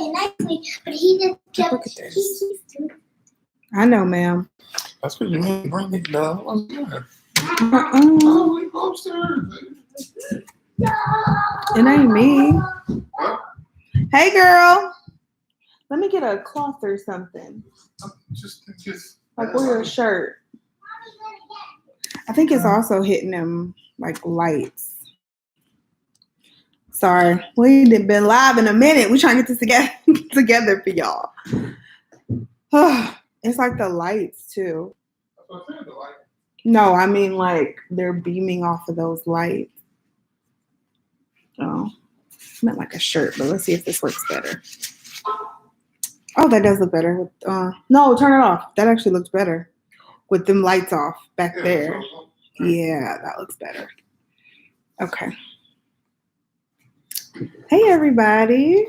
it nicely, but he just kept. Look at this. I know, ma'am. That's because you ain't bring it down. Uh-uh. Oh, go upstairs. It ain't me. Hey, girl. Let me get a cloth or something. Just Like wear a shirt. I think it's also hitting them like lights. Sorry, we ain't been live in a minute. We trying to get this together for y'all. It's like the lights too. No, I mean like they're beaming off of those lights. Oh, I meant like a shirt, but let's see if this works better. Oh, that does look better. No, turn it off. That actually looks better with them lights off back there. Yeah, that looks better. Okay. Hey, everybody.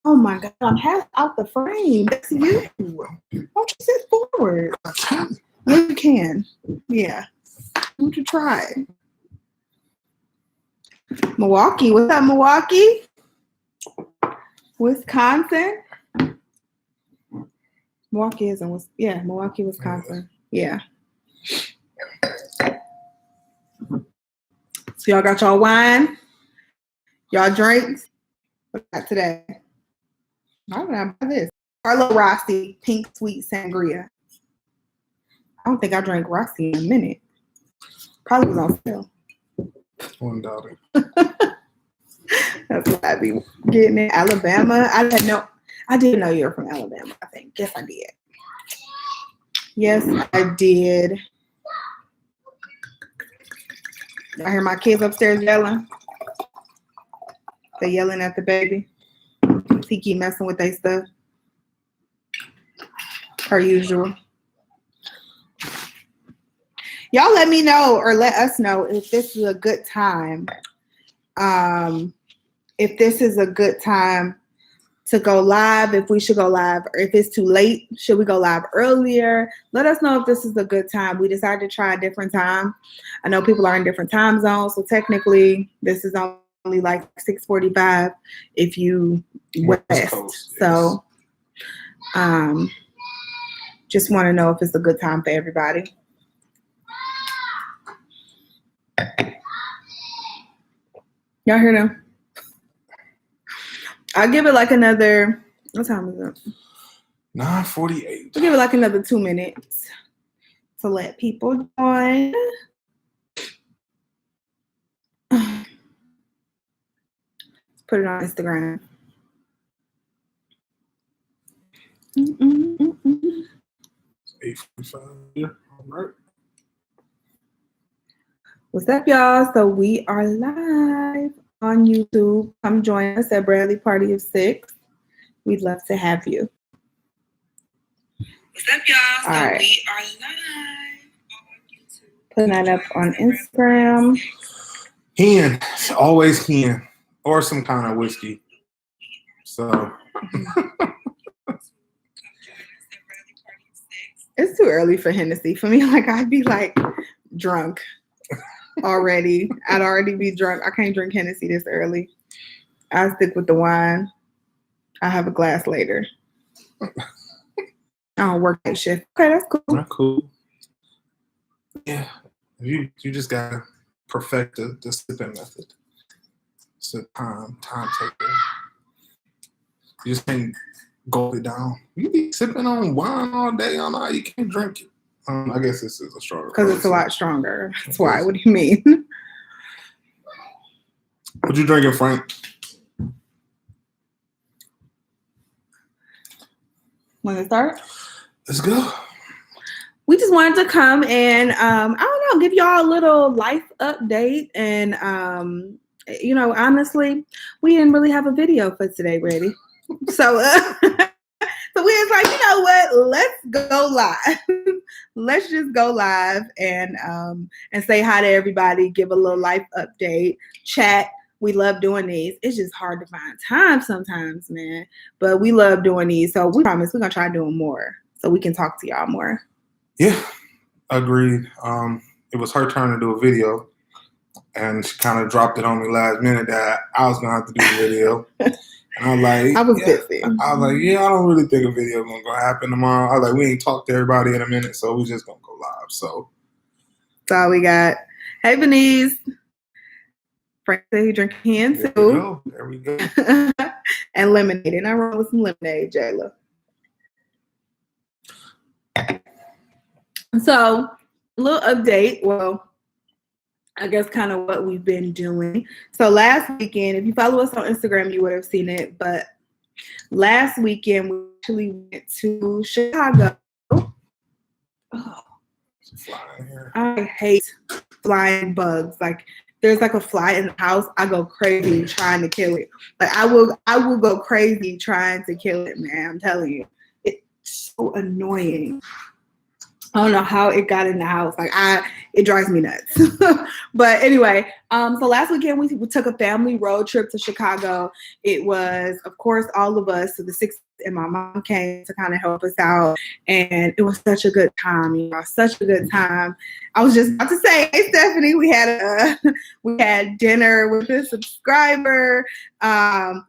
Oh, my God. I'm half out the frame. That's you. Won't you sit forward? Yeah, you can. Yeah. Won't you try? Milwaukee. What's up, Milwaukee? Wisconsin? Milwaukee isn't. Yeah, Milwaukee, Wisconsin. Yeah. So y'all got y'all wine? Y'all drinks? What got today? I don't know about this. Carlo Rossi, pink sweet sangria. I don't think I drank Rossi in a minute. Probably was on sale. $1. That's what I be getting in Alabama. I didn't know you were from Alabama, I think. Yes, I did. Yes, I did. I hear my kids upstairs yelling. They yelling at the baby. He keep messing with their stuff. Per usual. Y'all let me know or let us know if this is a good time. If this is a good time to go live, if we should go live, or if it's too late, should we go live earlier? Let us know if this is a good time. We decided to try a different time. I know people are in different time zones, so technically this is only like 6:45 if you west. Coast, so just want to know if it's a good time for everybody. Y'all hear them? I'll give it like another, what time is it? 9:48. I'll give it like another 2 minutes to let people join. Let's put it on Instagram. It's 8:45. Yeah, all right. What's up, y'all? So we are live on YouTube. Come join us at Bradley Party of 6. We'd love to have you. What's up, y'all? All right. We are live on YouTube. Putting that up on Instagram. Hen, always hen, or some kind of whiskey. So. It's too early for Hennessy. For me, like I'd be like drunk already. I'd already be drunk. I can't drink Hennessy this early. I stick with the wine. I'll have a glass later. I don't work that shift. Okay, that's cool. That's cool. Yeah, you just gotta perfect the sipping method. It's a time taker. You just can't gulp it down. You be sipping on wine all day, all night. You can't drink it. I guess this is a stronger. Because it's a lot stronger. That's why. What do you mean? What you drinking, Frank? Want to start? Let's go. We just wanted to come and I don't know, give y'all a little life update. And honestly, we didn't really have a video for today ready. So so we was like, you know what? Let's go live. Let's just go live and say hi to everybody, give a little life update, chat. We love doing these. It's just hard to find time sometimes, man. But we love doing these. So we promise we're gonna try doing more so we can talk to y'all more. Yeah, agreed. It was her turn to do a video. and she kind of dropped it on me last minute that I was gonna have to do the video. And I was like, I was busy. I was like, yeah, I don't really think a video is gonna happen tomorrow. I was like, we ain't talked to everybody in a minute, so we just gonna go live. So that's all we got. Hey, Benice. Frank said he drink cans too. There we go. And lemonade. And I roll with some lemonade, Jayla. So, a little update. Well, I guess kind of what we've been doing. So last weekend, if you follow us on Instagram, you would have seen it. But last weekend, we actually went to Chicago. Oh, I hate flying bugs. Like, there's like a fly in the house, I go crazy trying to kill it. Like I will go crazy trying to kill it, man. I'm telling you, it's so annoying. I don't know how it got in the house. Like it drives me nuts. But anyway, so last weekend we took a family road trip to Chicago. It was, of course, all of us. So the six and my mom came to kind of help us out, and it was such a good time. You know, such a good time. I was just about to say, hey Stephanie, we had dinner with a subscriber.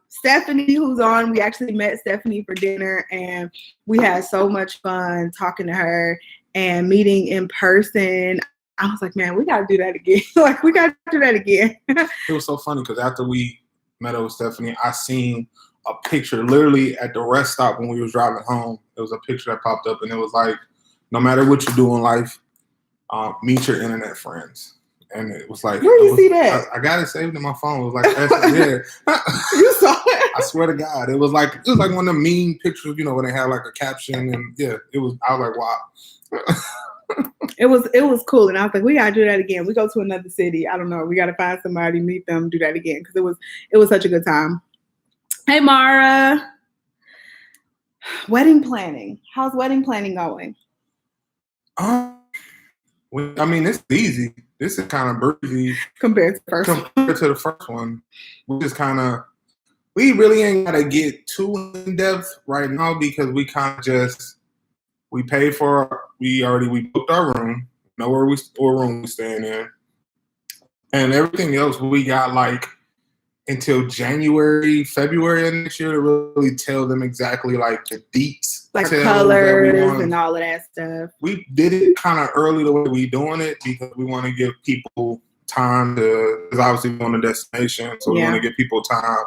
Stephanie, who's on, we actually met Stephanie for dinner, and we had so much fun talking to her and meeting in person. I was like, man, we got to do that again. Like, we got to do that again. It was so funny because after we met up with Stephanie, I seen a picture literally at the rest stop when we was driving home. It was a picture that popped up, and it was like, no matter what you do in life, meet your internet friends. And it was like, where do you see that? I got it saved in my phone. It was like, yeah. You saw it? I swear to God, it was like one of the meme pictures, you know, when they had like a caption, and yeah, I was like, wow. It was cool, and I was like, we gotta do that again. We go to another city. I don't know. We gotta find somebody, meet them, do that again, because it was such a good time. Hey Mara, wedding planning. How's wedding planning going? I mean, it's easy. This is kind of breezy compared to the first one. We really ain't gotta get too in depth right now because we kind of just. We paid for. We booked our room. Know what room we staying in, and everything else we got like until January, February of next year to really tell them exactly like the deets, like colors and all of that stuff. We did it kind of early the way we doing it because we want to give people time to. Because obviously we want a destination, so we want to give people time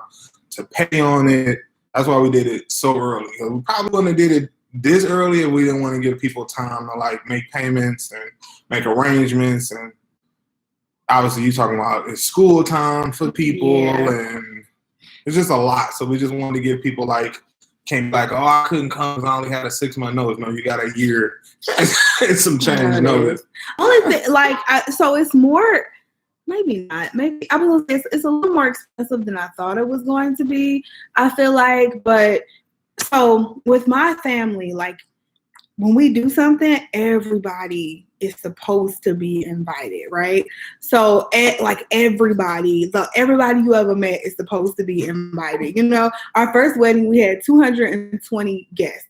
to pay on it. That's why we did it so early. We probably wouldn't have did it this early if we didn't want to give people time to like make payments and make arrangements. And obviously you talking about it's school time for people and it's just a lot. So we just wanted to give people came back, oh, I couldn't come because I only had a 6-month notice. No, you got a year. It's some change notice. Only so it's more, maybe not. Maybe I was gonna say it's a little more expensive than I thought it was going to be. I feel like, but so with my family, like when we do something, everybody is supposed to be invited, right? So everybody you ever met is supposed to be invited. You know, our first wedding, we had 220 guests.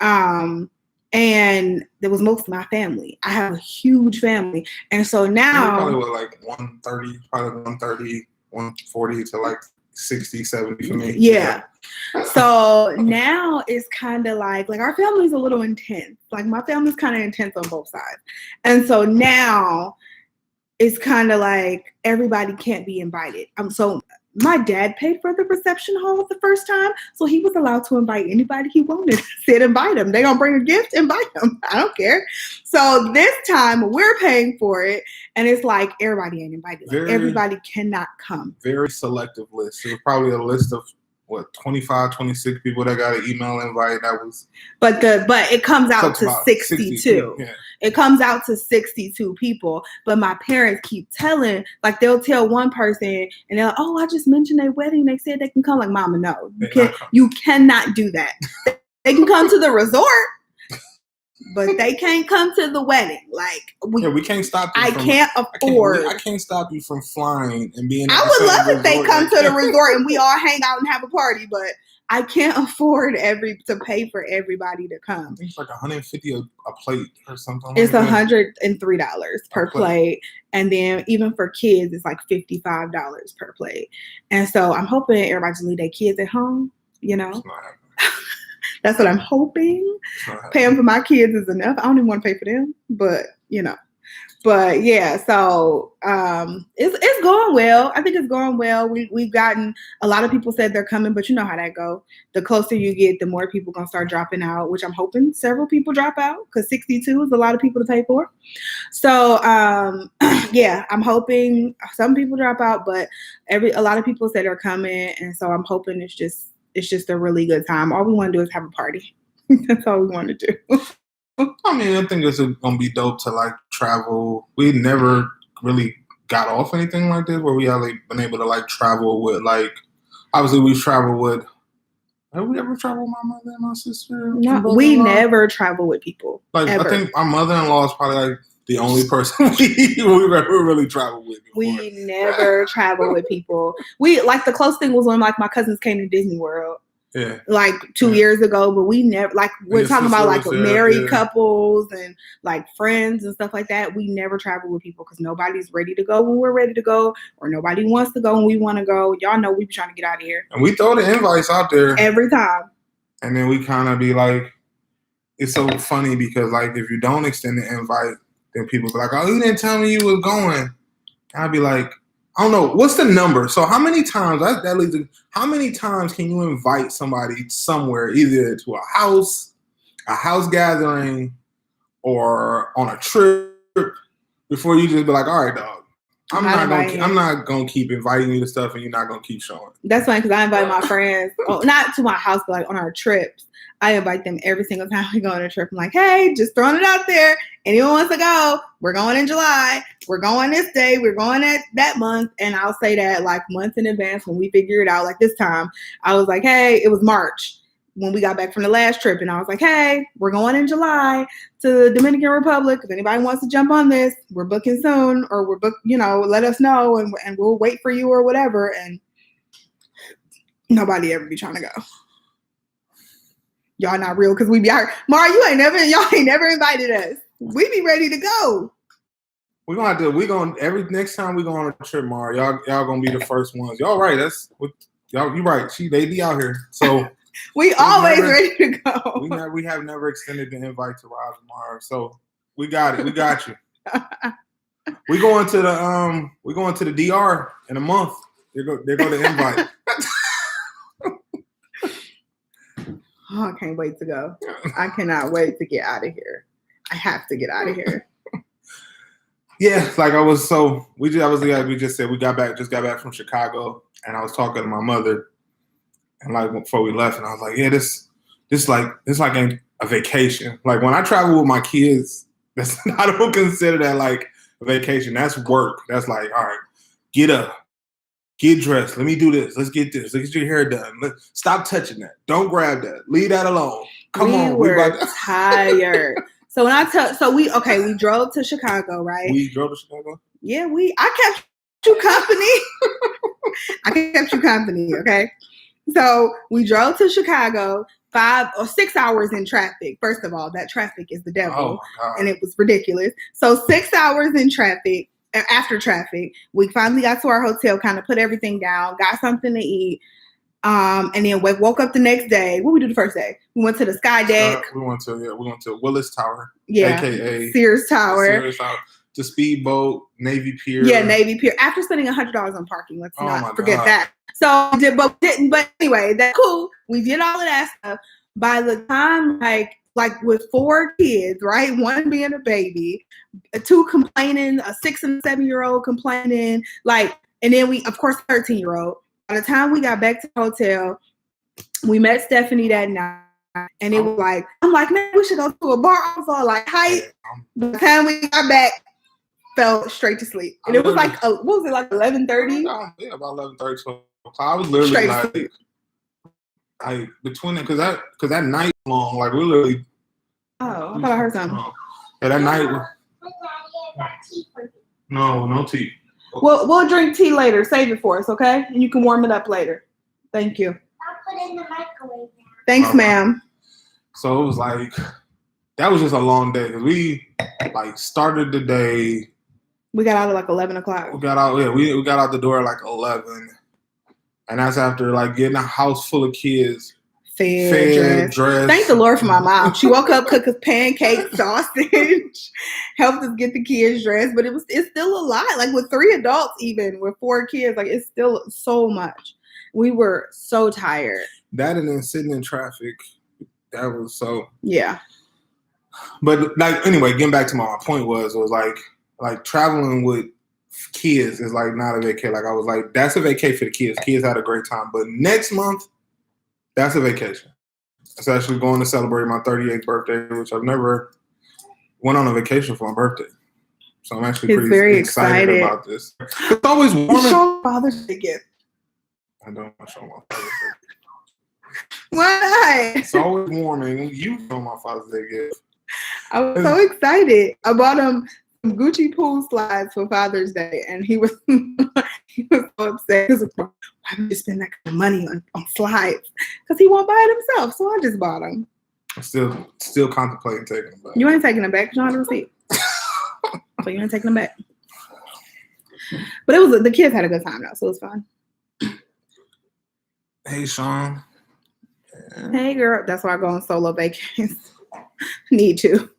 And there was most of my family. I have a huge family. And so now probably with like 130, probably 130, 140 to like 60, 70 for me. Yeah. So now it's kind of like our family's a little intense. Like my family's kind of intense on both sides. And so now it's kind of like everybody can't be invited. So my dad paid for the reception hall the first time, so he was allowed to invite anybody he wanted. Said invite him. They gonna bring a gift, invite them. I don't care. So this time we're paying for it, and it's like everybody ain't invited. Everybody cannot come. Very selective list. It was probably a list of 25, 26 people that got an email invite. That was, but it comes out to 62. Yeah. It comes out to 62 people. But my parents keep telling, they'll tell one person, and they're like, "Oh, I just mentioned their wedding. They said they can come." Like, Mama, no, you cannot do that. They can come to the resort. but they can't come to the wedding. Like we can't stop you I can't afford. I can't stop you from flying and being. I would love if they come to the resort and we all hang out and have a party, but I can't afford to pay for everybody to come. I think it's like $150 a plate or something. It's $103 per plate, and then even for kids, it's like $55 per plate. And so I'm hoping everybody just leave their kids at home. You know, that's what I'm hoping. Paying for my kids is enough. I don't even want to pay for them, but you know. But yeah, so it's going well. I think it's going well. We've gotten a lot of people said they're coming, but you know how that go. The closer you get, the more people gonna start dropping out, which I'm hoping several people drop out because 62 is a lot of people to pay for. So yeah, I'm hoping some people drop out, but a lot of people said they're coming, and so I'm hoping it's just a really good time. All we want to do is have a party. That's all we want to do. I mean, I think it's gonna be dope to like travel. We never really got off anything like this where we have like been able to like travel with like. Obviously, we travel with. Have we ever traveled with my mother and my sister? No, we never travel with people. Like ever. I think my mother-in-law is probably like the only person we ever really traveled with. Before. We never travel with people. We like the close thing was when like my cousins came to Disney World. Yeah. Like 2 years ago, but we never like we're talking about like married couples and like friends and stuff like that. We never travel with people because nobody's ready to go when we're ready to go, or nobody wants to go when we want to go. Y'all know we be trying to get out of here. And we throw the invites out there every time. And then we kind of be like, it's so funny because like if you don't extend the invite, then people be like, oh, you didn't tell me you was going. And I'd be like, I don't know. What's the number? So how many times, that leads to, how many times can you invite somebody somewhere, either to a house gathering, or on a trip before you just be like, all right, dog, I'm not gonna keep inviting you to stuff and you're not gonna keep showing. That's fine because I invite my friends, not to my house, but like on our trips. I invite them every single time we go on a trip. I'm like, hey, just throwing it out there. Anyone wants to go? We're going in July. We're going this day. We're going at that month. And I'll say that like months in advance when we figure it out. Like this time, I was like, hey, it was March when we got back from the last trip. And I was like, hey, we're going in July to the Dominican Republic. If anybody wants to jump on this, we're booking soon, or we're booked, let us know and we'll wait for you or whatever. And nobody ever be trying to go. Y'all not real because we be out. Mara, y'all ain't never invited us. We be ready to go. Every next time we go on a trip, Mara, y'all gonna be the first ones. Y'all right, y'all, you right. They be out here. So we always ready to go. We have never extended the invite to Roz and Mara. So we got it. We got you. we going to the DR in a month. There go the invite. Oh, I can't wait to go. I cannot wait to get out of here. I have to get out of here. Yeah, like we just said we got back from Chicago, and I was talking to my mother, and like before we left, and I was like, yeah, this like a vacation. Like when I travel with my kids, I don't consider that like a vacation. That's work. That's like, all right, get up. Get dressed. Let me do this. Let's get this. Let's get your hair done. Stop touching that. Don't grab that. Leave that alone. Come on. We were tired. So we drove to Chicago, right? We drove to Chicago? Yeah, I kept you company. I kept you company, okay? So we drove to Chicago, 5 or 6 hours in traffic. First of all, that traffic is the devil. Oh, and it was ridiculous. So 6 hours in traffic. After traffic, we finally got to our hotel, kind of put everything down, got something to eat, and then woke up the next day. What did we do the first day? We went to the Sky Deck. We went to Willis Tower, aka Sears Tower. The Speedboat, Navy Pier. Yeah, Navy Pier. After spending $100 on parking, let's not forget that. So, but anyway, that's cool. We did all of that stuff. By the time like with 4 kids, right? 1 being a baby, 2 complaining, a 6 and 7-year-old complaining, and then we, of course, 13-year-old. By the time we got back to the hotel, we met Stephanie that night, and it was like, I'm like, man, we should go to a bar. I was all like, hype. By the time we got back, fell straight to sleep. And it was like, what was it, like 11:30? Yeah, about 11:30, 12 o'clock. I was literally between it, because that night long, like we literally Oh, I thought I heard something. Oh. Yeah, that night. No tea. We'll drink tea later. Save it for us, okay? And you can warm it up later. Thank you. I'll put it in the microwave now. Thanks, ma'am. So it was like, that was just a long day. We like started the day. We got out at like 11 o'clock. We got out. Yeah, we got out the door at like 11, and that's after like getting a house full of kids. Fed, dressed. Thank the Lord for my mom. She woke up, cooked us pancakes, sausage, helped us get the kids dressed. But it's still a lot. Like with 3 adults, even with 4 kids, like it's still so much. We were so tired. That and then sitting in traffic. That was so. Yeah. But like anyway, getting back to my point was like traveling with kids is like not a vacay. Like I was like, that's a vacay for the kids. Kids had a great time. But next month, that's a vacation. It's actually going to celebrate my 38th birthday, which I've never went on a vacation for my birthday. So I'm actually pretty excited about this. It's always warm. Show Father's Day gift. I don't want to show my Father's Day. Why not? It's always warming. You show my Father's Day gift. I was so excited. I bought him some Gucci pool slides for Father's Day, and he was so upset because why would you spend that kind of money on slides? Because he won't buy it himself, so I just bought them. I'm still contemplating taking them back. You ain't taking them back because you don't have the receipt. So you ain't taking them back. But the kids had a good time though, so it was fun. Hey, Sean. Hey, girl. That's why I go on solo vacations. Need to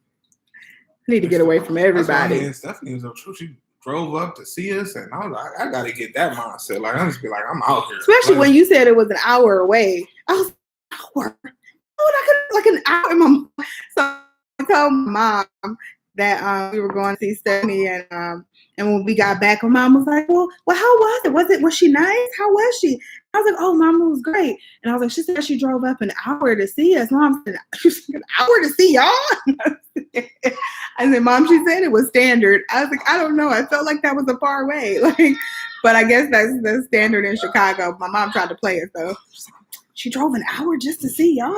get away from everybody. Stephanie was so true. She drove up to see us, and I was like, I gotta get that mindset. Like, I'm just be like, I'm out here. Especially when you said it was an hour away. I was hour. Oh, I could like an hour. So I told my mom that we were going to see Stephanie, and when we got back, my mom was like, well, how was it? Was she nice? How was she? I was like, oh, Mama was great. And I was like, she said she drove up an hour to see us. Mom said, an hour to see y'all? I said, Mom, she said it was standard. I was like, I don't know. I felt like that was a far way. But I guess that's the standard in Chicago. My mom tried to play it though. She drove an hour just to see y'all?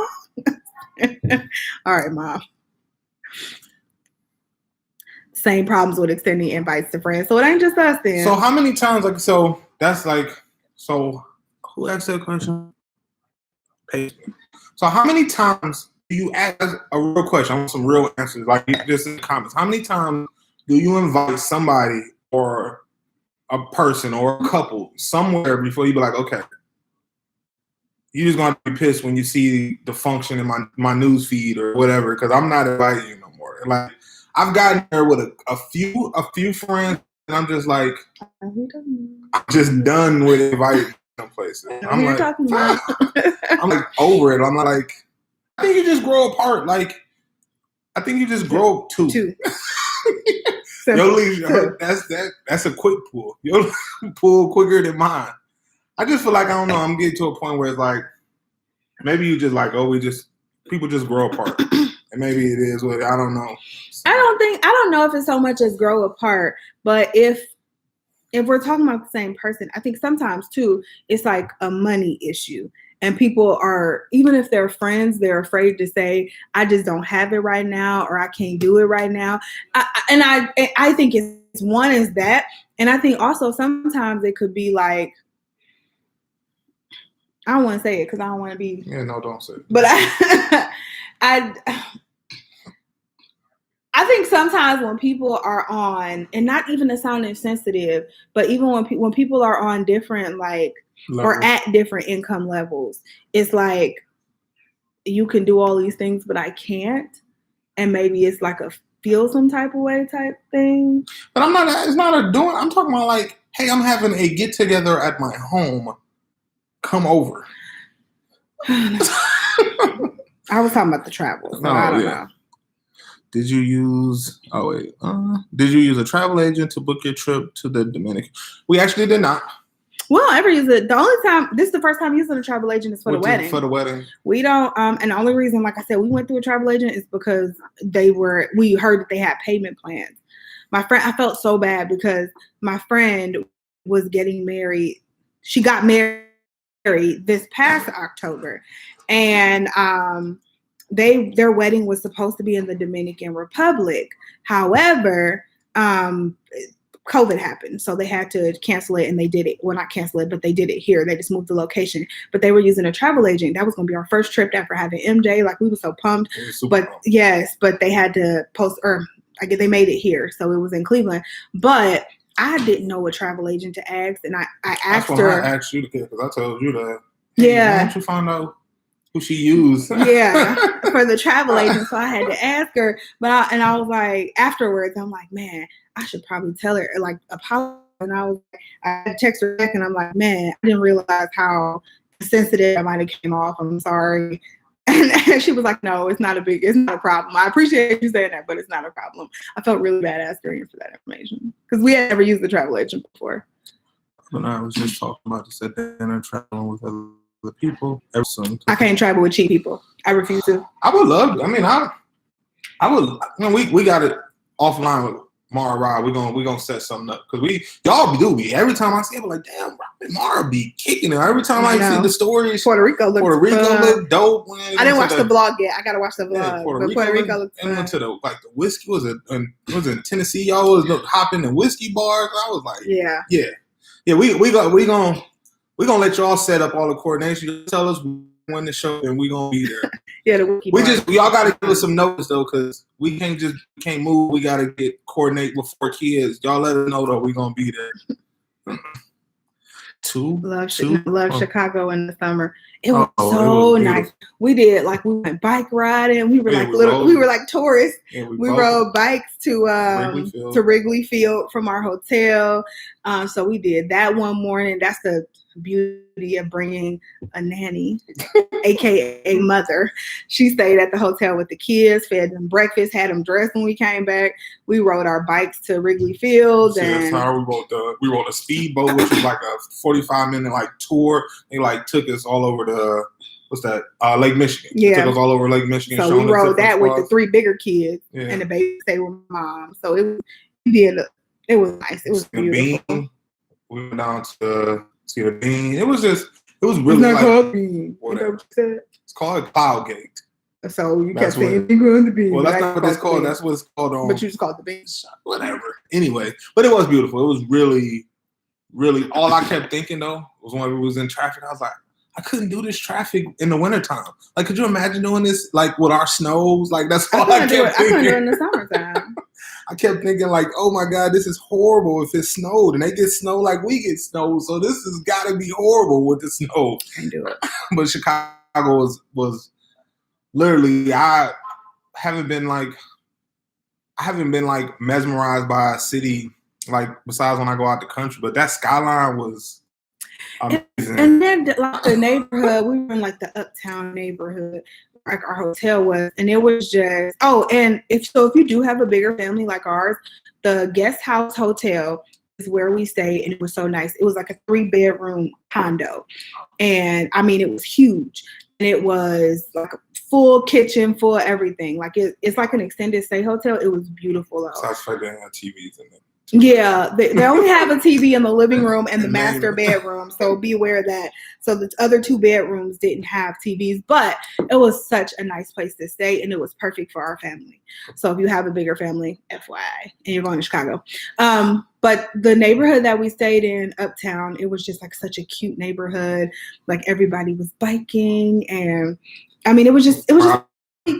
All right, Mom. Same problems with extending invites to friends. So it ain't just us then. So how many times, who asked that question? So how many times do you ask a real question? I want some real answers, like just in the comments. How many times do you invite somebody or a person or a couple somewhere before you be like, okay, you're just gonna be pissed when you see the function in my news feed or whatever, because I'm not inviting you no more. Like I've gotten there with a few friends, and I'm just like, I'm just done with inviting them places. I'm like, I'm like over it. I'm like, I think you just grow apart. Like, I think you just grow up too. That's a quick pull. You'll pull quicker than mine. I just feel like, I don't know, I'm getting to a point where it's like, maybe you just like, people just grow apart. And maybe it is what, I don't know. I don't know if it's so much as grow apart, but if we're talking about the same person, I think sometimes too, it's like a money issue. And people are, even if they're friends, they're afraid to say, I just don't have it right now, or I can't do it right now. I think it's one is that. And I think also sometimes it could be like, I don't want to say it because I don't want to be. Yeah, no, don't say it. But I think sometimes when people are on, and not even to sound insensitive, but even when people are on different levels. Or at different income levels, it's like you can do all these things, but I can't, and maybe it's like a feel some type of way type thing. But I'm not. It's not a doing. I'm talking about like, hey, I'm having a get together at my home. Come over. I was talking about the travel. So I don't know. Did you use a travel agent to book your trip to the Dominican? We actually did not. Well, ever use it. The only time, this is the first time using a travel agent is for the wedding. For the wedding. We don't, and the only reason, like I said, we went through a travel agent is because we heard that they had payment plans. My friend, I felt so bad because my friend was getting married. She got married this past October. And their wedding was supposed to be in the Dominican Republic. However, COVID happened, so they had to cancel it, and they did it. Well, not cancel it, but they did it here. They just moved the location, but they were using a travel agent. That was going to be our first trip after having MJ. Like, we were so pumped, but pumped. Yes, but they had to post, or I guess they made it here, so it was in Cleveland. But I didn't know what travel agent to ask, and I asked her. I asked you to get, because I told you that. Hey, yeah, why don't you find out who she used? Yeah, for the travel agent. So I had to ask her, but I was like, afterwards, I'm like, man, I should probably tell her, like, apologize. And I text her back, and I'm like, man, I didn't realize how sensitive I might have came off. I'm sorry. And she was like, no, it's not a problem. I appreciate you saying that, but it's not a problem. I felt really bad asking her for that information because we had never used the travel agent before. When I was just talking about this at dinner, traveling with other people. I can't travel with cheap people. I refuse to. I would love to. I mean, I would. You know, we got it offline with Mara Rod. We're gonna set something up because y'all do be every time I see it, I'm like, damn, Mara be kicking it. Every time I see the stories, Puerto Rico look dope. Man. I didn't watch the vlog yet. I gotta watch the vlog. Yeah, Puerto Rico looks fun. Went to the whiskey was in Tennessee. Y'all was hopping in whiskey bars. I was like, yeah. We gonna let y'all set up all the coordination. You tell us when the show, and we gonna be there. Yeah, y'all gotta give us some notice though, because we can't move. We gotta coordinate before kids. Y'all let us know though. We gonna be there. Love Chicago in the summer. It was so nice. We went bike riding. We were we were like tourists. Yeah, we rode bikes to Wrigley Field from our hotel. So we did that one morning. That's the beauty of bringing a nanny, aka mother. She stayed at the hotel with the kids, fed them breakfast, had them dressed when we came back. We rode our bikes to Wrigley Field, and we rode a speedboat, which was like a 45-minute tour. They took us all over Lake Michigan. Yeah, they took us all over Lake Michigan. So we rode that with the 3 bigger kids, and the baby stayed with mom. So it was nice. It was beautiful. We went down to see the bean. It was really it's not called bean. Whatever. You know what you said? It's called Cloud Gate. So you kept saying you're going to be. Well, that's not what it's called. That's what it's called on. But you just called the bean. Whatever. Anyway, but it was beautiful. It was really, really. All I kept thinking though was when we was in traffic, I was like, I couldn't do this traffic in the wintertime. Like, could you imagine doing this with our snows? That's all I kept thinking. I couldn't do it in the summertime. I kept thinking oh my God, this is horrible if it snowed, and they get snow like we get snow. So this has got to be horrible with the snow. Can't do it. But Chicago was literally, I haven't been mesmerized by a city besides when I go out the country. But that skyline was amazing. And then the neighborhood, we were in the uptown neighborhood. Our hotel was, and it was just and if you do have a bigger family like ours, the guest house hotel is where we stayed, and it was so nice. It was like a 3-bedroom condo, and I mean it was huge, and it was like a full kitchen, full everything. It's like an extended stay hotel. It was beautiful though. Sounds like they have TVs in it. Yeah, they only have a TV in the living room and the master bedroom, so be aware of that. So the other 2 bedrooms didn't have TVs, but it was such a nice place to stay, and it was perfect for our family. So if you have a bigger family, FYI, and you're going to Chicago. But the neighborhood that we stayed in, uptown, it was just such a cute neighborhood. Everybody was biking, and I mean, it was just a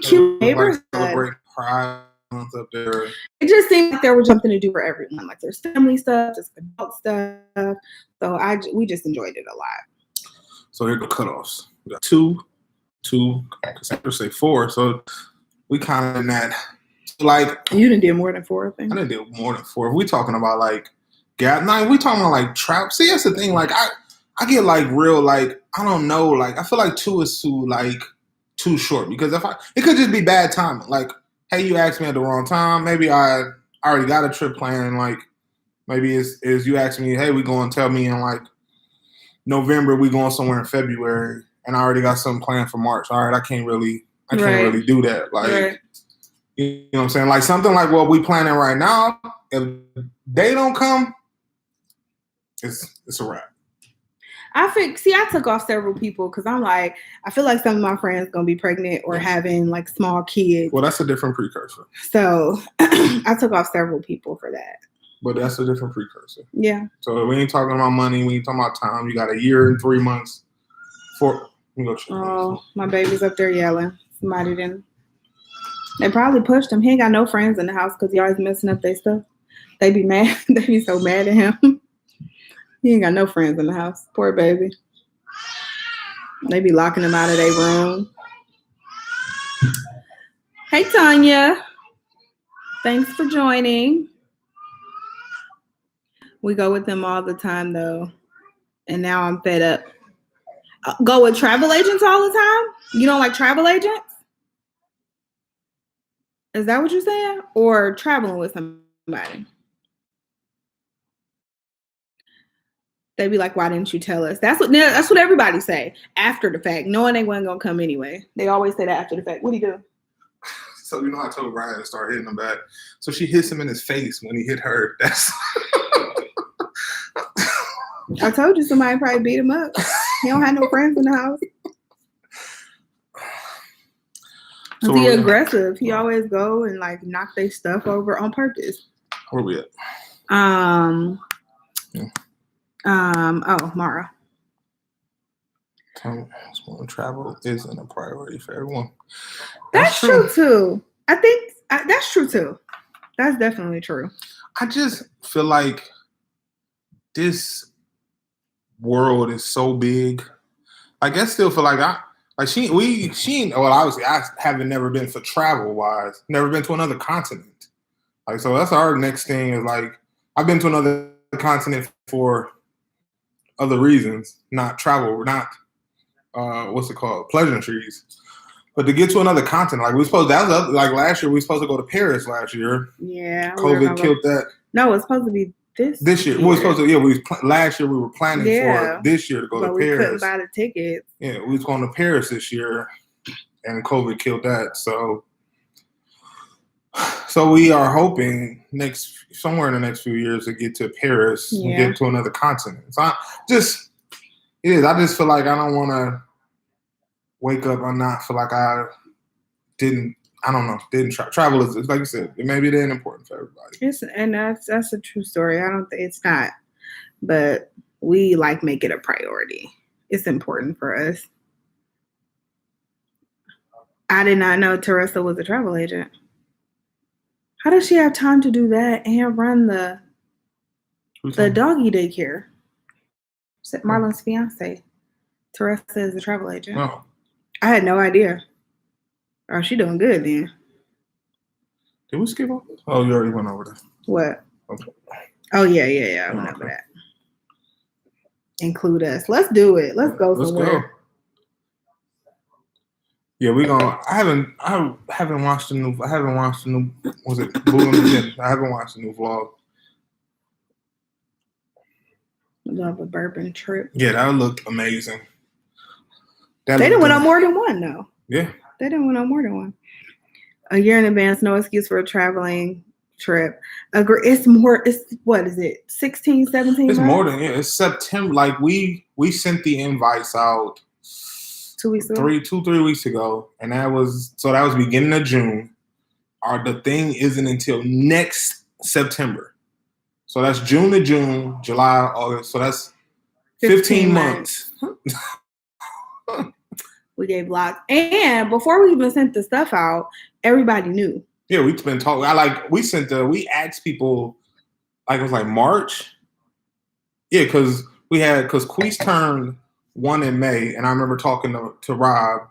cute neighborhood. Celebrate Pride up there. It just seemed like there was something to do for everyone. There's family stuff, just adult stuff. So we just enjoyed it a lot. So here are the cutoffs. We got 2, because I say 4. So we kind of in that. You didn't do more than 4, I think. I didn't do more than 4. If we talking about we talking about trap. See, that's the thing. I get real I don't know. I feel 2 is too short, because it could just be bad timing. Hey, you asked me at the wrong time. Maybe I already got a trip planned. Maybe is you asked me, hey, we going, tell me in November we going somewhere in February, and I already got something planned for March. All right, I can't really do that. Right. You know what I'm saying? Something like what we planning right now. If they don't come, it's a wrap. I took off several people because I'm like, I feel like some of my friends gonna be pregnant or having like small kids. Well, that's a different precursor. So I took off several people for that. But that's a different precursor. Yeah. So we ain't talking about money. We ain't talking about time. You got a year and 3 months for. Oh, my baby's up there yelling. Somebody didn't. They probably pushed him. He ain't got no friends in the house because he always messing up their stuff. They be mad. They be so mad at him. He ain't got no friends in the house. Poor baby. They be locking him out of their room. Hey, Tanya. Thanks for joining. We go with them all the time, though. And now I'm fed up. Go with travel agents all the time? You don't like travel agents? Is that what you're saying? Or traveling with somebody? They be like, why didn't you tell us? That's what everybody say after the fact, knowing they wasn't gonna come anyway. They always say that after the fact. What do you do? So I told Ryan to start hitting him back. So she hits him in his face when he hit her. That's. I told you somebody probably beat him up. He don't have no friends in the house. So he aggressive. He always go and like knock their stuff over on purpose. Where we at? Mara. Travel isn't a priority for everyone. That's true too. I think that's true too. That's definitely true. I just feel like this world is so big. I guess still feel like obviously I haven't never been for travel wise, never been to another continent. Like, so that's our next thing is like, I've been to another continent for other reasons, not travel, not pleasantries. But to get to another continent, like last year, we were supposed to go to Paris last year. Yeah. COVID killed that. No, it's supposed to be this year. We were supposed to, last year we were planning for this year to go to Paris. We couldn't buy the tickets. Yeah, we was going to Paris this year and COVID killed that. So we are hoping somewhere in the next few years to get to Paris and get to another continent. So I just feel like I don't want to wake up and not feel like I didn't travel is, like you said, maybe it ain't important for everybody. That's a true story. I don't think it's not, but we like make it a priority. It's important for us. I did not know Teresa was a travel agent. How does she have time to do that and run the doggy daycare? Marlon's fiance. Teresa is a travel agent. Oh. I had no idea. Oh, she doing good then. Did we skip over? Oh, you already went over that. What? Okay. Oh, yeah. I went over that. Include us. Let's do it. Let's go somewhere. Go. Yeah, we're gonna. I haven't watched the new. Was it Boo and Jen? I haven't watched the new vlog. Love a bourbon trip. Yeah, that looked amazing. They didn't went on more than one though. Yeah. They didn't went on more than one. A year in advance, no excuse for a traveling trip. It's more. It's what is it? 16, 17. It's more than it's September. Like we sent the invites out 2 weeks ago. 3 weeks ago, and that was beginning of June. The thing isn't until next September. So that's June to June, July, August. So that's 15 months. We gave lots. And before we even sent the stuff out, everybody knew. Yeah, we've been talking. We asked people, it was like March. Yeah, because Queese turned 1 in May, and I remember talking to Rob,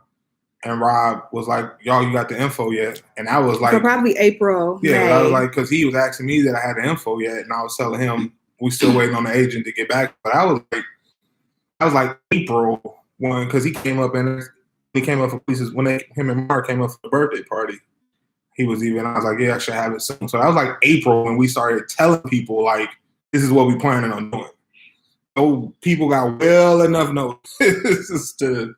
and Rob was like, y'all, you got the info yet? And I was like, so probably April. Yeah, May. I was like, because he was asking me that I had the info yet, and I was telling him we still waiting on the agent to get back. But I was like April 1, because he came up for pieces when him and Mark came up for the birthday party. I was like, yeah, I should have it soon. So that was like April when we started telling people like, this is what we planning on doing. So people got well enough notice to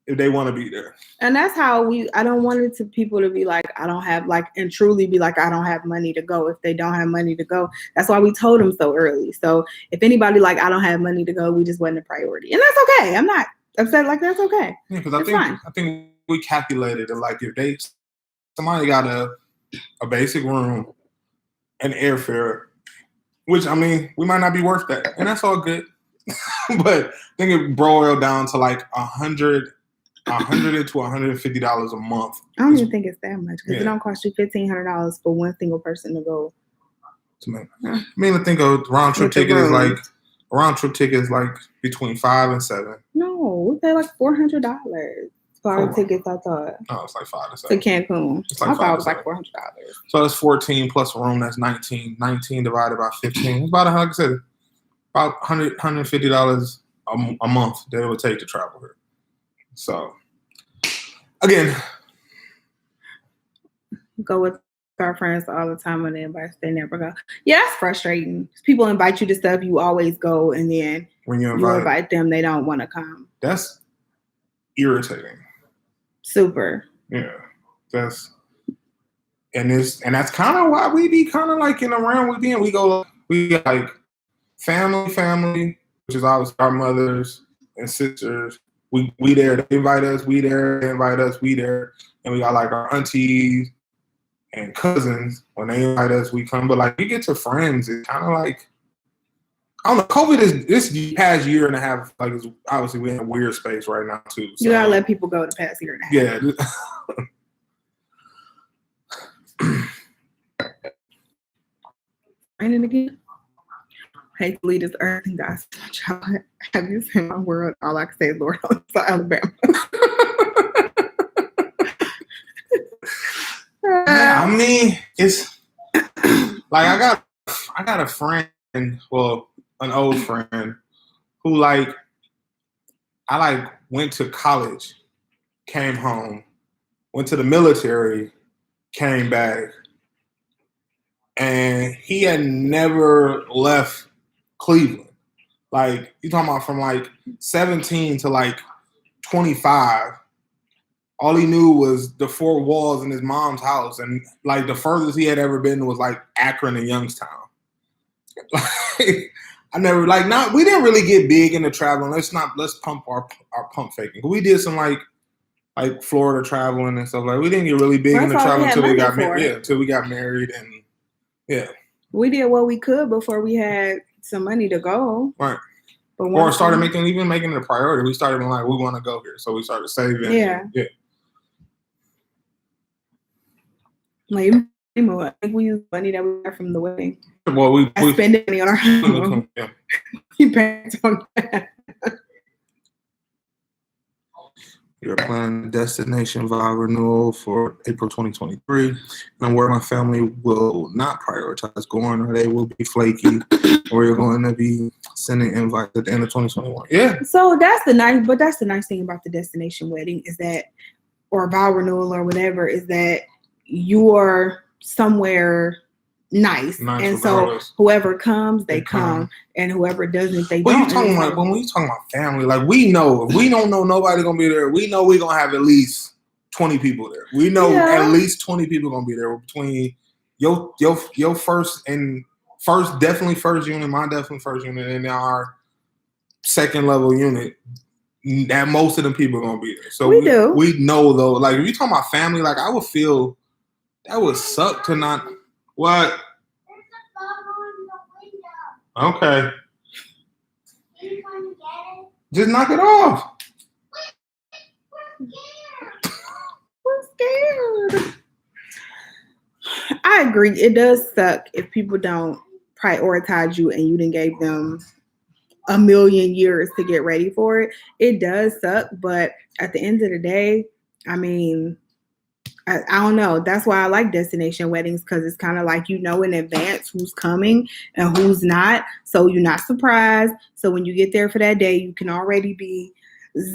if they want to be there. And that's how I don't want it to people to be like, I don't have like, and truly be like, I don't have money to go if they don't have money to go. That's why we told them so early. So if anybody like, I don't have money to go, we just wasn't a priority. And that's okay. I'm not upset. Like, that's okay. Yeah, because I think we calculated it. Like if somebody got a basic room and airfare, which I mean, we might not be worth that. And that's all good. But I think it boiled down to like $100 to $150 a month. I don't even think it's that much because it don't cost you $1,500 for one single person to go. I mean, I think a round trip ticket is like between $5 and $7. No, we pay like $400 for our tickets. I thought. Oh, it's like $5 to $7 to Cancun. Like I thought it was like $400. So that's 14 plus a room. That's 19. 19 divided by 15. It's about like I said, about $150 a month that it would take to travel here. So, again, go with our friends all the time when they invite us, they never go. Yeah, that's frustrating. People invite you to stuff, you always go, and then when you invite them, they don't want to come. That's irritating. Super. Yeah, that's kind of why we be kind of like in around we be in. We like family, which is obviously our mothers and sisters. We there, they invite us, we there, they invite us, we there. And we got like our aunties and cousins. When they invite us, we come. But like you get to friends, it's kind of like, I don't know, COVID is this past year and a half, like it's obviously we're in a weird space right now too. So, you gotta let people go the past year and a half. Yeah. Raining again. Hate to leave this earth and guys. Have you seen my world? All I can say is Lord on Alabama. Yeah, I mean, it's like I got a friend, well, an old friend who like I like went to college, came home, went to the military, came back, and he had never left Cleveland. Like you talking about from like 17 to like 25. All he knew was the four walls in his mom's house, and like the furthest he had ever been was like Akron and Youngstown. Like, I never we didn't really get big into traveling. Let's pump our pump faking. We did some like Florida traveling and stuff. Like we didn't get really big into traveling until we got married. Yeah, until we got married, and yeah, we did what we could before we had some money to go. Right. Or started making it a priority. We started being like, we want to go here, so we started saving. Yeah. Yeah. Like, I think we used money that we got from the wedding. Well, we spend money on our home. Yeah. We paid on that. You're planning a destination vow renewal for April 2023, and I'm worried my family will not prioritize going, or they will be flaky, or you're going to be sending invites at the end of 2021. Yeah. So that's the nice thing about the destination wedding is that, or vow renewal or whatever, is that you're somewhere nice and regardless. So whoever comes, they come, and whoever doesn't, they don't. You talking about when we talking about family? Like we know if we don't know nobody gonna be there, we know we're gonna have at least 20 people there. We know at least 20 people gonna be there between your first definitely first unit, my definitely first unit, and our second level unit. That most of them people are gonna be there. So we know though. Like if you talking about family, like I would feel that would suck to not. What? Okay. Just knock it off. We're scared. I agree. It does suck if people don't prioritize you and you didn't give them a million years to get ready for it. It does suck, but at the end of the day, I mean, I don't know. That's why I like destination weddings, because it's kind of like you know in advance who's coming and who's not. So you're not surprised. So when you get there for that day, you can already be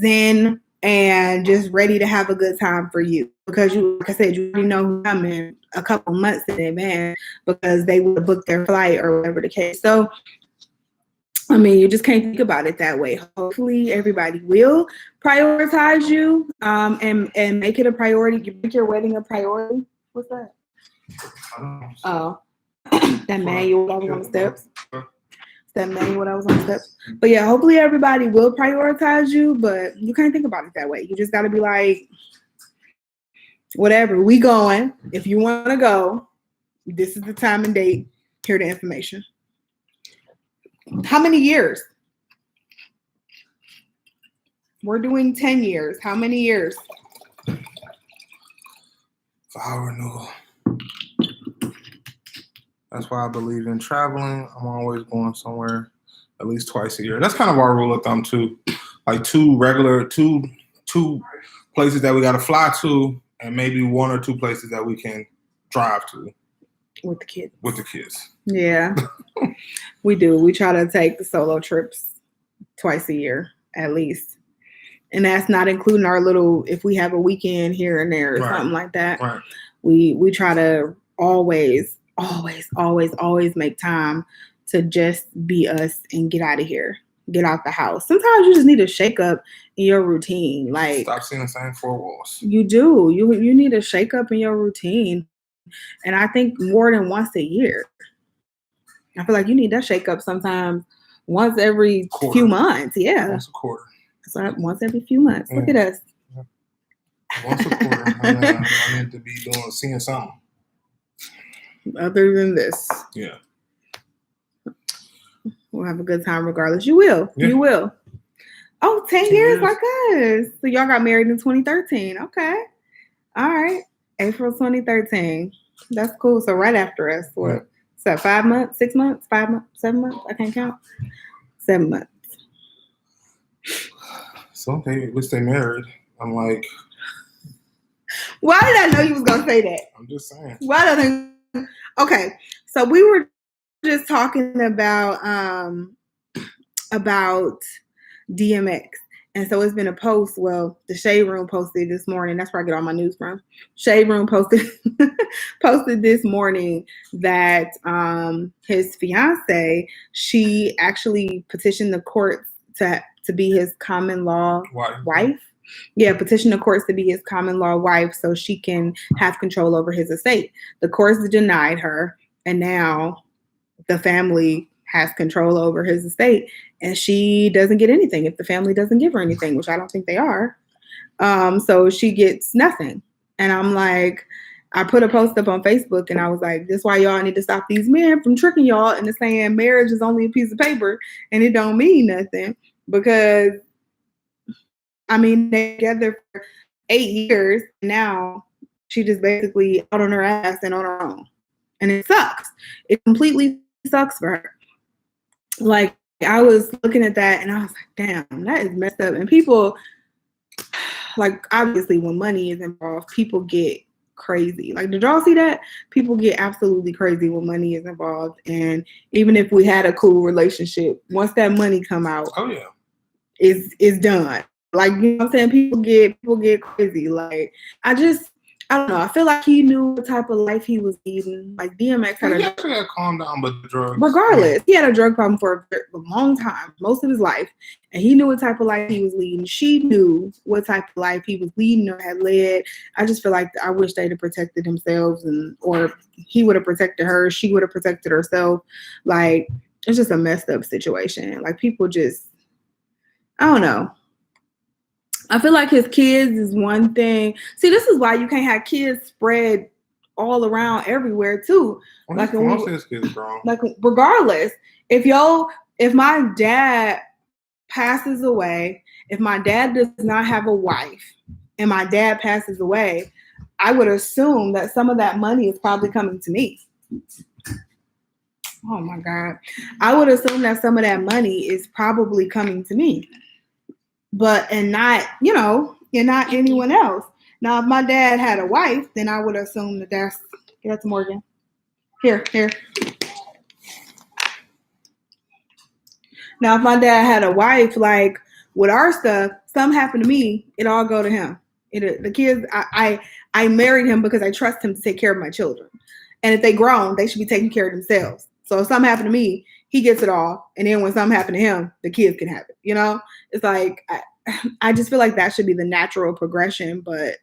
zen and just ready to have a good time for you. Because you, like I said, you already know who's coming a couple months in advance because they would book their flight or whatever the case. So I mean, you just can't think about it that way. Hopefully, everybody will prioritize you, and make it a priority. You make your wedding a priority. What's that? Oh, that manual that was on the steps. That manual that was on the steps. But yeah, hopefully everybody will prioritize you, but you can't think about it that way. You just got to be like, whatever, we going. If you want to go, this is the time and date. Here the information. How many years? We're doing 10 years. How many years? Vow renewal. That's why I believe in traveling. I'm always going somewhere at least twice a year. That's kind of our rule of thumb too. Like two places that we got to fly to, and maybe one or two places that we can drive to. With the kids. With the kids. Yeah. We do. We try to take the solo trips twice a year at least. And that's not including our little, if we have a weekend here and there or something like that. Right. We try to always make time to just be us and get out of here. Get out the house. Sometimes you just need a shake up in your routine. Like, stop seeing the same four walls. You do. You need a shake up in your routine. And I think more than once a year. I feel like you need that shake up sometimes once every few months. Yeah. Once a quarter. So once every few months. Look at us. Once a quarter. I need to be seeing something. Other than this. Yeah. We'll have a good time regardless. You will. Yeah. You will. Oh, 10 years like us. So y'all got married in 2013. Okay. All right. April 2013. That's cool. So right after us. What? Yeah. So 5 months, 6 months, 5 months, 7 months? I can't count. 7 months. So at least they married. I'm like. Why did I know you was going to say that? I'm just saying. Why did I? Okay. So we were just talking about DMX. And so it's been a post. Well, the Shade Room posted this morning. That's where I get all my news from. Shade Room posted this morning that his fiance, she actually petitioned the courts to be his common law wife. Yeah, petitioned the courts to be his common law wife so she can have control over his estate. The courts denied her, and now the family has control over his estate, and she doesn't get anything if the family doesn't give her anything, which I don't think they are. So she gets nothing. And I'm like, I put a post up on Facebook and I was like, this is why y'all need to stop these men from tricking y'all into saying marriage is only a piece of paper and it don't mean nothing. Because, I mean, they're together for 8 years. Now she just basically out on her ass and on her own. And it sucks. It completely sucks for her. Like, I was looking at that and I was like, damn, that is messed up. And people, like, obviously when money is involved, people get crazy. Like, did y'all see that? People get absolutely crazy when money is involved. And even if we had a cool relationship, once that money come out, oh yeah, it's done. Like, you know what I'm saying? People get crazy. Like, I don't know. I feel like he knew what type of life he was leading. Like, DMX had had calmed down, but the drugs. Regardless, he had a drug problem for a long time, most of his life, and he knew what type of life he was leading. She knew what type of life he was leading or had led. I just feel like I wish they'd have protected themselves, or he would have protected her. She would have protected herself. Like, it's just a messed up situation. Like, people just, I don't know. I feel like his kids is one thing. See, this is why you can't have kids spread all around everywhere too. Well, like, most of his kids grown. Like, regardless, if my dad passes away, if my dad does not have a wife, and my dad passes away, I would assume that some of that money is probably coming to me. Oh my God. I would assume that some of that money is probably coming to me. And not anyone else. Now, if my dad had a wife, then I would assume that's Morgan. Here. Now, if my dad had a wife, like with our stuff, something happened to me, it all go to him. The kids, I married him because I trust him to take care of my children. And if they grown, they should be taking care of themselves. So if something happened to me, he gets it all, and then when something happened to him, the kids can have it. You know, it's like I just feel like that should be the natural progression, but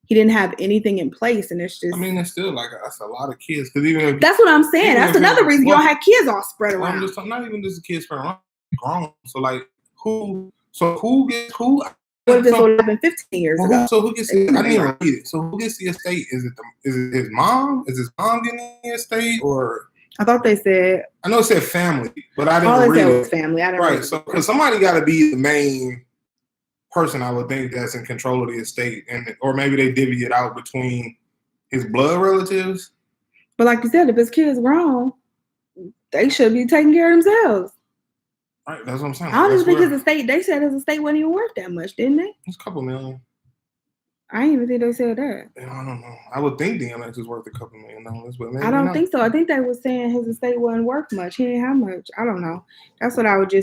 he didn't have anything in place, and it's just. I mean, it's still like that's a lot of kids because even if that's what I'm saying. That's another reason you don't have kids all spread around. I'm just not even just the kids spread around, grown. So like who? So who gets who? What if this would have been 15 years ago? So who gets? I didn't even read it. So who gets the estate? Is it his mom? Is his mom getting the estate or? I thought they said. I know it said family, but I didn't all read it. Said it. Was family. I didn't right. Read it. So because somebody got to be the main person, I would think that's in control of the estate, and or maybe they divvy it out between his blood relatives. But like you said, if his kids grown, they should be taking care of themselves. Right, that's what I'm saying. I don't even think his estate. They said his estate wasn't even worth that much, didn't they? It's a couple million. I didn't even think they said that. I don't know. I would think DMX is worth a couple $1 million, but maybe I don't not. think so. I think they were saying his estate wasn't worth much. He didn't have much. I don't know. That's what I would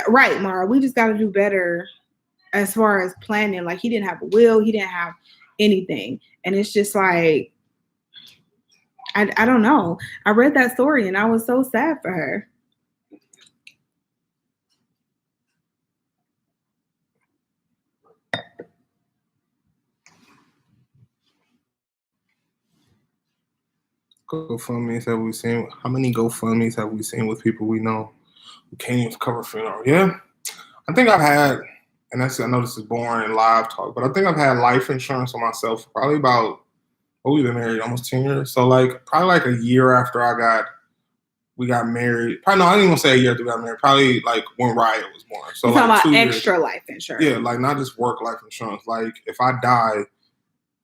right, Mara. We just got to do better as far as planning. Like he didn't have a will. He didn't have anything. And it's just like, I don't know. I read that story and I was so sad for her. GoFundMe's have we seen? How many GoFundMe's have we seen with people we know who can't even cover funeral? Yeah, I think I've had, and I know this is boring live talk, but I think I've had life insurance on myself for probably about, we've been married almost 10 years. So like probably like a year after we got married. Probably, no, I didn't even say a year after we got married. Probably like when Riot was born. So you're like talking 2 about years. extra life insurance. Yeah, like not just work life insurance. Like if I die,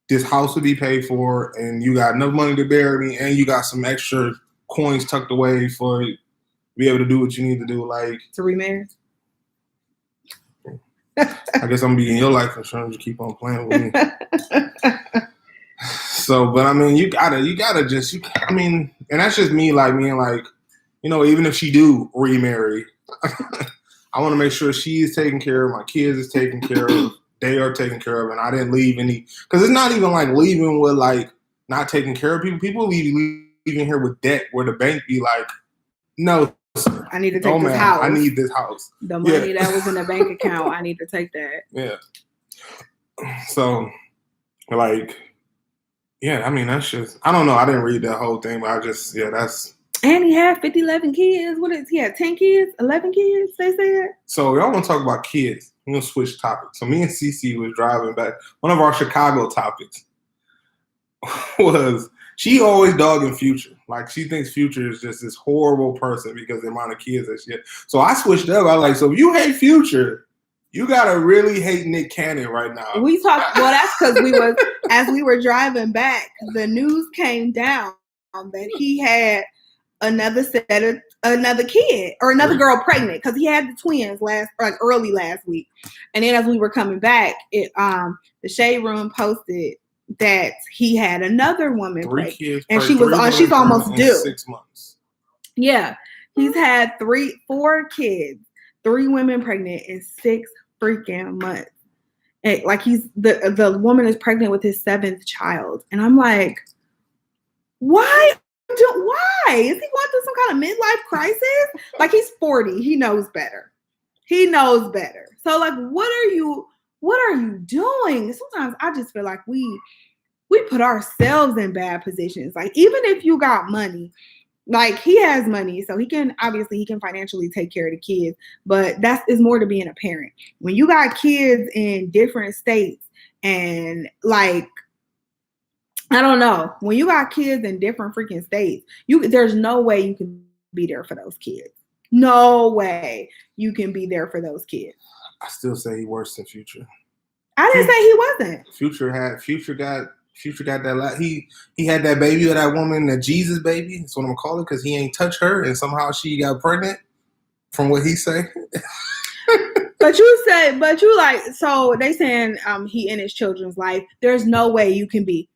this house will be paid for, and you got enough money to bury me, and you got some extra coins tucked away for to be able to do what you need to do. Like to remarry. I guess I'm gonna be in your life insurance. You keep on playing with me. So, but I mean, you gotta just. I mean, and that's just me. Like me and like, even if she do remarry, I want to make sure she is taken care of. My kids is taken care of. They are taken care of, and I didn't leave any. Because it's not even like leaving with like not taking care of people. People leaving here with debt, where the bank be like, no, sir, I need to take this house. I need this house. The money that was in the bank account, I need to take that. Yeah. So, like, yeah, I mean, that's just, I don't know. I didn't read that whole thing, but I just, that's. And he had 11 kids. He had 10 kids, 11 kids, they said? So, y'all want to talk about kids. I'm going to switch topics. So, me and Cece was driving back. One of our Chicago topics was she always dogging Future. Like, she thinks Future is just this horrible person because of the amount of kids that she had. So, I switched up. I was like, so if you hate Future, you got to really hate Nick Cannon right now. We talked, that's because as we were driving back, the news came down that he had another kid or another girl pregnant because he had the twins early last week. And then as we were coming back, the Shade Room posted that he had another woman pregnant, kids and she's almost due. 6 months. Yeah, he's had 4 kids, 3 women pregnant in 6 freaking months. And like the woman is pregnant with his 7th child, and I'm like, why? Why is he going through some kind of midlife crisis? Like he's 40, he knows better. So like, what are you doing? Sometimes I just feel like we put ourselves in bad positions. Like even if you got money, like he has money, so he can financially take care of the kids, but is more to being a parent. When you got kids in different states and like, I don't know, when you got kids in different freaking states, there's no way you can be there for those kids. No way you can be there for those kids. I still say he worse than Future. I didn't say he wasn't. Future got that. He had that baby with that woman, the Jesus baby. That's what I'm gonna call it, because he ain't touch her, and somehow she got pregnant. From what he say. But you like, so they saying he in his children's life. There's no way you can be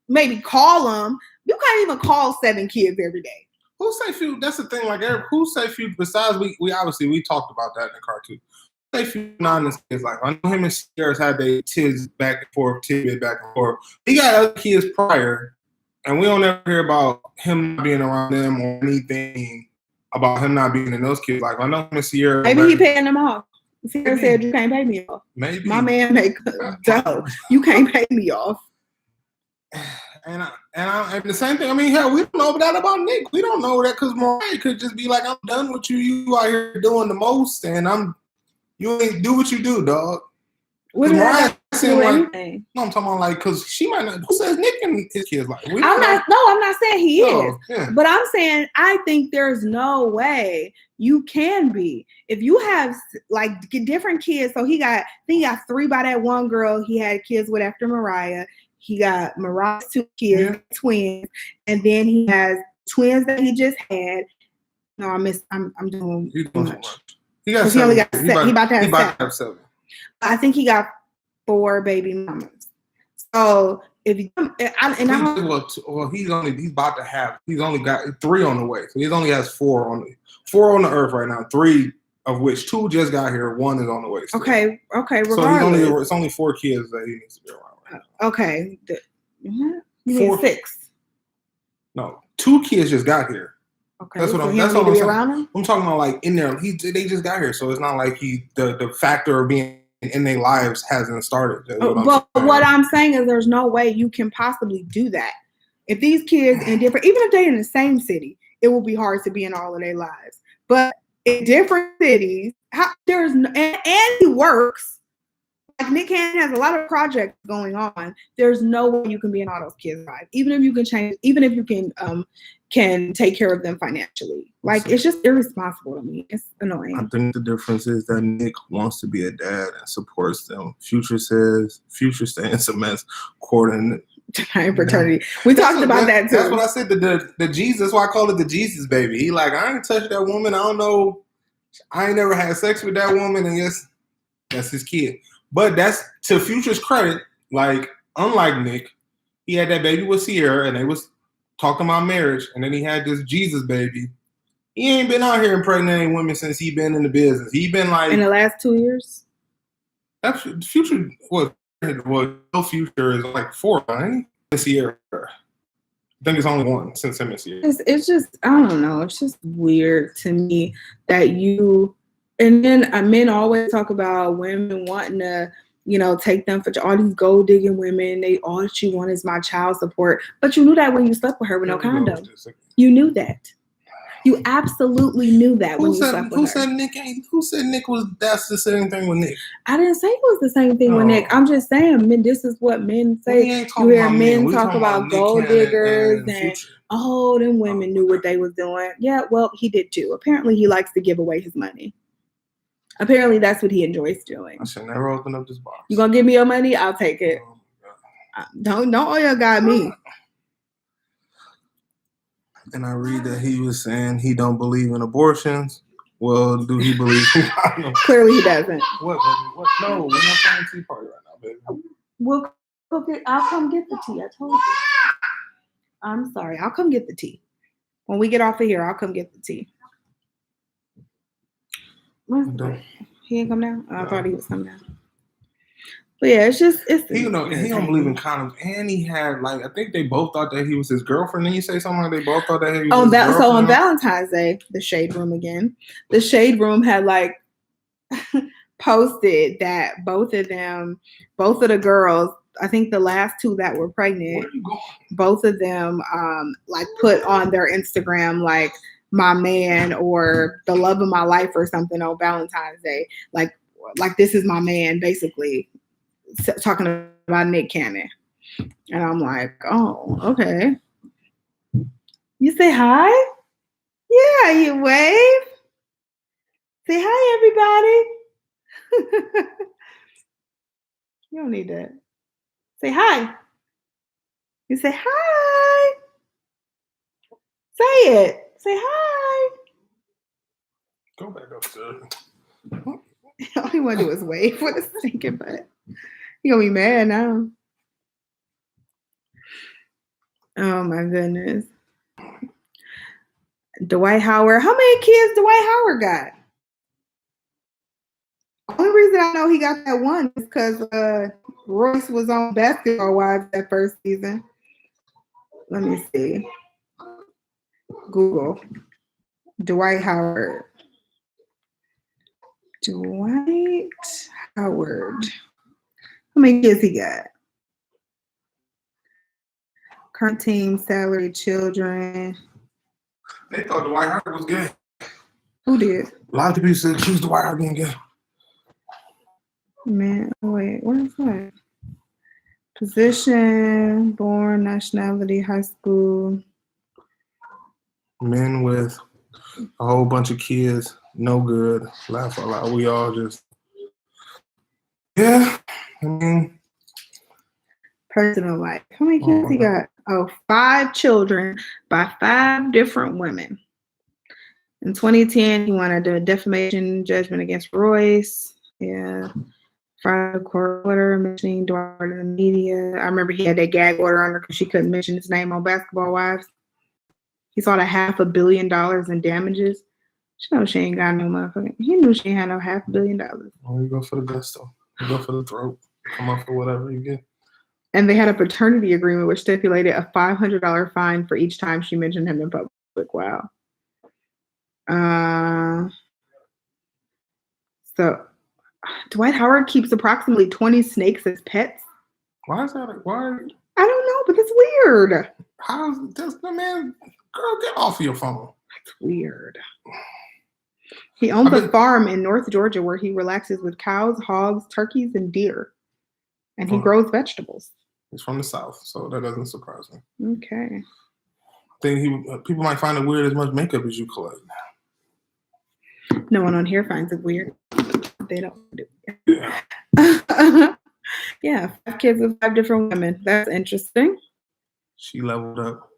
maybe call him. You can't even call 7 kids every day. Who say Future? That's the thing. Like, who say Future? Besides, we obviously we talked about that in the car too. Say Future not in this kid's life. I know him and Sierra's had their kids back and forth, tidbit back and forth. He got other kids prior, and we don't ever hear about him being around them or anything about him not being in those kids. Like, I know Miss Sierra. Maybe he paying them off. Sierra said, you can't pay me off. Maybe. My man make dough. You can't pay me off. And the same thing. I mean, hell, we don't know that about Nick. We don't know that because Mariah could just be like, I'm done with you. You out here doing the most, and you ain't do what you do, dog. Mariah seemed like, no, I'm talking about like, because she might not. Who says Nick and his kids like? I'm not saying he is, yeah. but I'm saying I think there's no way you can be if you have like different kids. So he got 3 by that one girl he had kids with after Mariah. He got Mariah's 2 kids, twins, and then he has twins that he just had. No, I'm doing too much. He got 7. He only got 7. He about to have 7. 7. I think he got 4 baby mamas. So if he's only got 3 on the way. So he only has 4 on the earth right now. 3 of which 2 just got here. 1 is on the way. Still. Okay. Regardless. So it's only 4 kids that he needs to be around. Right now. Okay. You mean 6? No, 2 kids just got here. Okay. That's what I'm saying. I'm talking about like in there. They just got here, so it's not like the factor of being in their lives hasn't started. But what I'm saying is there's no way you can possibly do that. If these kids in different, even if they're in the same city, it will be hard to be in all of their lives. But in different cities, and he works. Like Nick Cannon has a lot of projects going on. There's no way you can be in all those kids' lives, even if you can take care of them financially. Like it's just irresponsible to me. It's annoying. I think the difference is that Nick wants to be a dad and supports them. Future stay in some mess, courting fraternity. We talked about that too. That's what I said. The Jesus. That's why I call it the Jesus baby. He like, I ain't touched that woman. I don't know. I ain't never had sex with that woman, and yes, that's his kid. But that's to Future's credit. Like, unlike Nick, he had that baby with Sierra, and they was talking about marriage, and then he had this Jesus baby. He ain't been out here impregnating women since he been in the business. He been like in the last 2 years. That's Future. No Future is like 4, right? This year, I think it's only 1 since him this year. It's just I don't know. It's just weird to me that you. And then men always talk about women wanting to, take them for all these gold digging women. All that you want is my child support. But you knew that when you slept with her with no condom. You knew that. You absolutely knew that when you slept with her. Who said Nick was? That's the same thing with Nick. I didn't say it was the same thing with Nick. I'm just saying, men. This is what men say. You hear men talk about gold diggers and them women knew what they was doing. Yeah, well, he did too. Apparently, he likes to give away his money. Apparently, that's what he enjoys doing. I should never open up this box. You gonna give me your money? I'll take it. Don't owe your guy me. And I read that he was saying he don't believe in abortions. Well, do he believe? Clearly, he doesn't. What? No, we're not having a tea party right now, baby. I'll come get the tea. I told you. I'm sorry. I'll come get the tea. When we get off of here, I'll come get the tea. He ain't come down? I thought he was coming down. But yeah, it's he don't believe in condoms, and he had I think they both thought that he was his girlfriend. Didn't you say something like they both thought that he was his girlfriend? So on Valentine's Day, the Shade Room again. The Shade Room had posted that both of the girls, I think the last 2 that were pregnant, both of them put on their Instagram my man or the love of my life or something on Valentine's Day. Like this is my man, basically talking about Nick Cannon. And I'm like, oh, okay. You say hi? Yeah, you wave. Say hi, everybody. You don't need that. Say hi. You say hi. Say it. Say hi. Go back upstairs. All he want to do is wave with a stinking butt. He gonna be mad now. Oh my goodness. Dwight Howard. How many kids Dwight Howard got? Only reason I know he got that one is because Royce was on Basketball Wives that first season. Let me see. Google. Dwight Howard. Dwight Howard. How many kids he got? Current team, salary, children. They thought Dwight Howard was gay. Who did? A lot of people said choose Dwight Howard being gay. Man, wait, where is that? Position, born, nationality, high school. Men with a whole bunch of kids, no good. Laugh out loud. We all just, yeah. I mean, Personal life. How many kids he got? Oh, 5 children by 5 different women. In 2010, he won a defamation judgment against Royce. Yeah. Filed a court order mentioning Dwight in the media. I remember he had that gag order on her because she couldn't mention his name on Basketball Wives. He sought $500 million in damages. She knows she ain't got no motherfucking. He knew she ain't had no $500 million. well, you go for the gusto. You go for the throat. Come up for whatever you get. And they had a paternity agreement which stipulated a $500 fine for each time she mentioned him in public. Wow. So Dwight Howard keeps approximately 20 snakes as pets. Why is that? Why? I don't know, but it's weird. How's this the man? Girl, get off of your phone. It's weird. He owns a farm in North Georgia where he relaxes with cows, hogs, turkeys, and deer. And he grows vegetables. He's from the South, so that doesn't surprise me. Okay. I think people might find it weird as much makeup as you collect. No one on here finds it weird. They don't do it. Yeah. Yeah, 5 kids with 5 different women. That's interesting. She leveled up.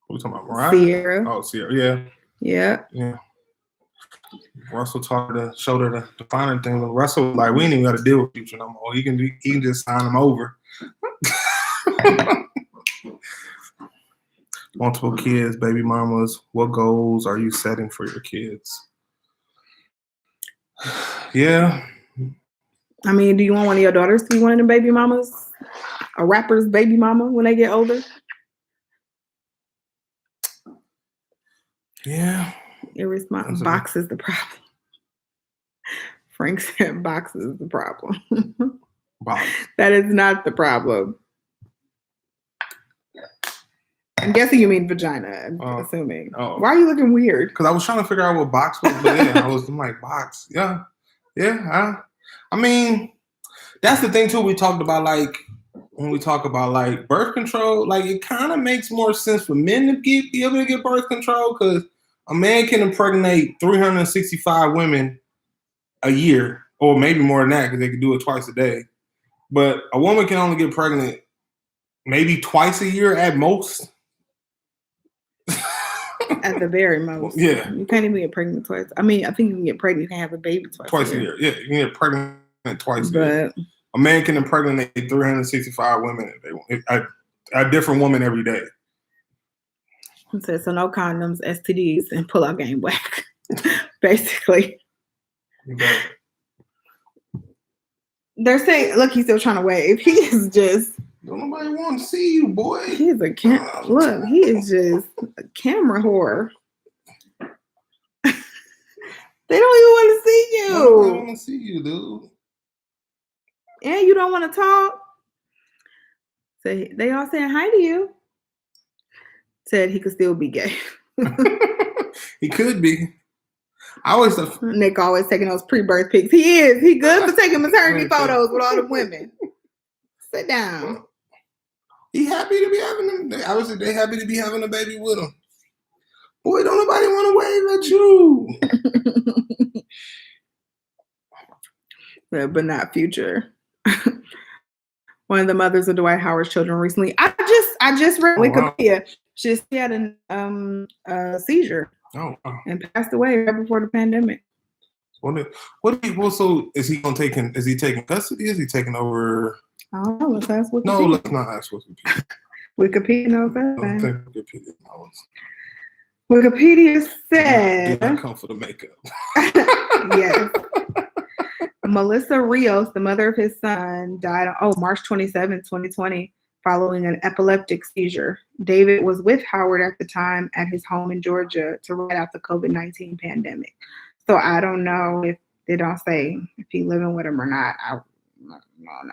What are we talking about? Mariah? Sierra. Oh, Sierra. Yeah. Yeah. Yeah. Russell showed her the finer thing. Russell like, we ain't even got to deal with Future no more. He can just sign him over. Multiple kids, baby mamas. What goals are you setting for your kids? Yeah. I mean, do you want one of your daughters to be one of them baby mamas? A rapper's baby mama when they get older? Yeah. Irresponsible. Box is the problem. Frank said box is the problem. Box. That is not the problem. I'm guessing you mean vagina, I'm assuming. Oh. Why are you looking weird? Because I was trying to figure out what box was, but yeah, I'm like, box. Yeah. Yeah. I mean, that's the thing too. We talked about like when we talk about like birth control, like it kind of makes more sense for men to be able to get birth control because a man can impregnate 365 women a year, or maybe more than that because they can do it twice a day. But a woman can only get pregnant maybe twice a year at most. At the very most. Yeah. You can't even get pregnant twice. I mean, I think you can get pregnant and have a baby twice a year. Yeah, you can get pregnant twice a year. A man can impregnate 365 women a different woman every day. So no condoms, STDs, and pull-out game whack. Basically. Okay. They're saying, look, he's still trying to wave. He is just... Don't nobody want to see you, boy. He is look, he is just a camera whore. They don't even want to see you. I don't want to see you, dude. And you don't want to talk. So they all saying hi to you. Said he could still be gay. He could be. Nick always taking those pre-birth pics. He is. He good for taking maternity photos with all the women. Sit down. He happy to be having them. Obviously, they happy to be having a baby with him. Boy, don't nobody want to wave at you. But not Future. One of the mothers of Dwight Howard's children recently. I just read Wikipedia. Wow. She had a seizure. And passed away right before the pandemic. So is he gonna take? Is he taking custody? Is he taking over? I don't know. Let's ask Wikipedia. No, let's not ask Wikipedia. Wikipedia knows that. I don't think Wikipedia knows. Wikipedia said. Did not come for the makeup. Yes. Melissa Rios, the mother of his son, died on March 27, 2020, following an epileptic seizure. David was with Howard at the time at his home in Georgia to ride out the COVID-19 pandemic. So I don't know if they don't say if he's living with him or not. I don't know.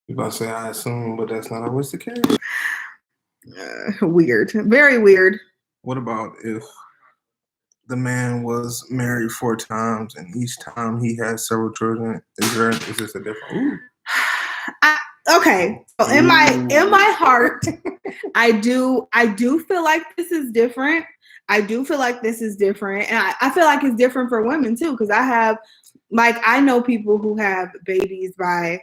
You about to say I assume, but that's not always the case. Weird. Very weird. What about if the man was married 4 times and each time he has several children? Is this a different? Ooh. Okay. So in my heart, I do feel like this is different. I do feel like this is different. And I feel like it's different for women too, because I know people who have babies by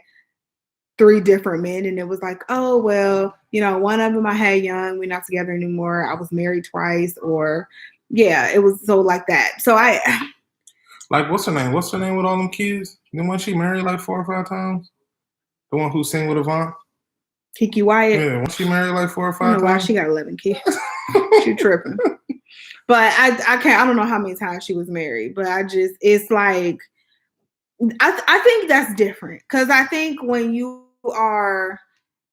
3 different men, and it was like, oh, well, one of them I had young, we're not together anymore. I was married twice, or yeah, it was so like that. So like, what's her name? What's her name with all them kids? The one she married like 4 or 5 times? The one who sang with Avant? Kiki Wyatt. Yeah, was she married like 4 or 5 I don't know why times? she got 11 kids. She tripping. But I don't know how many times she was married, but it's like, I think that's different. Because I think when you are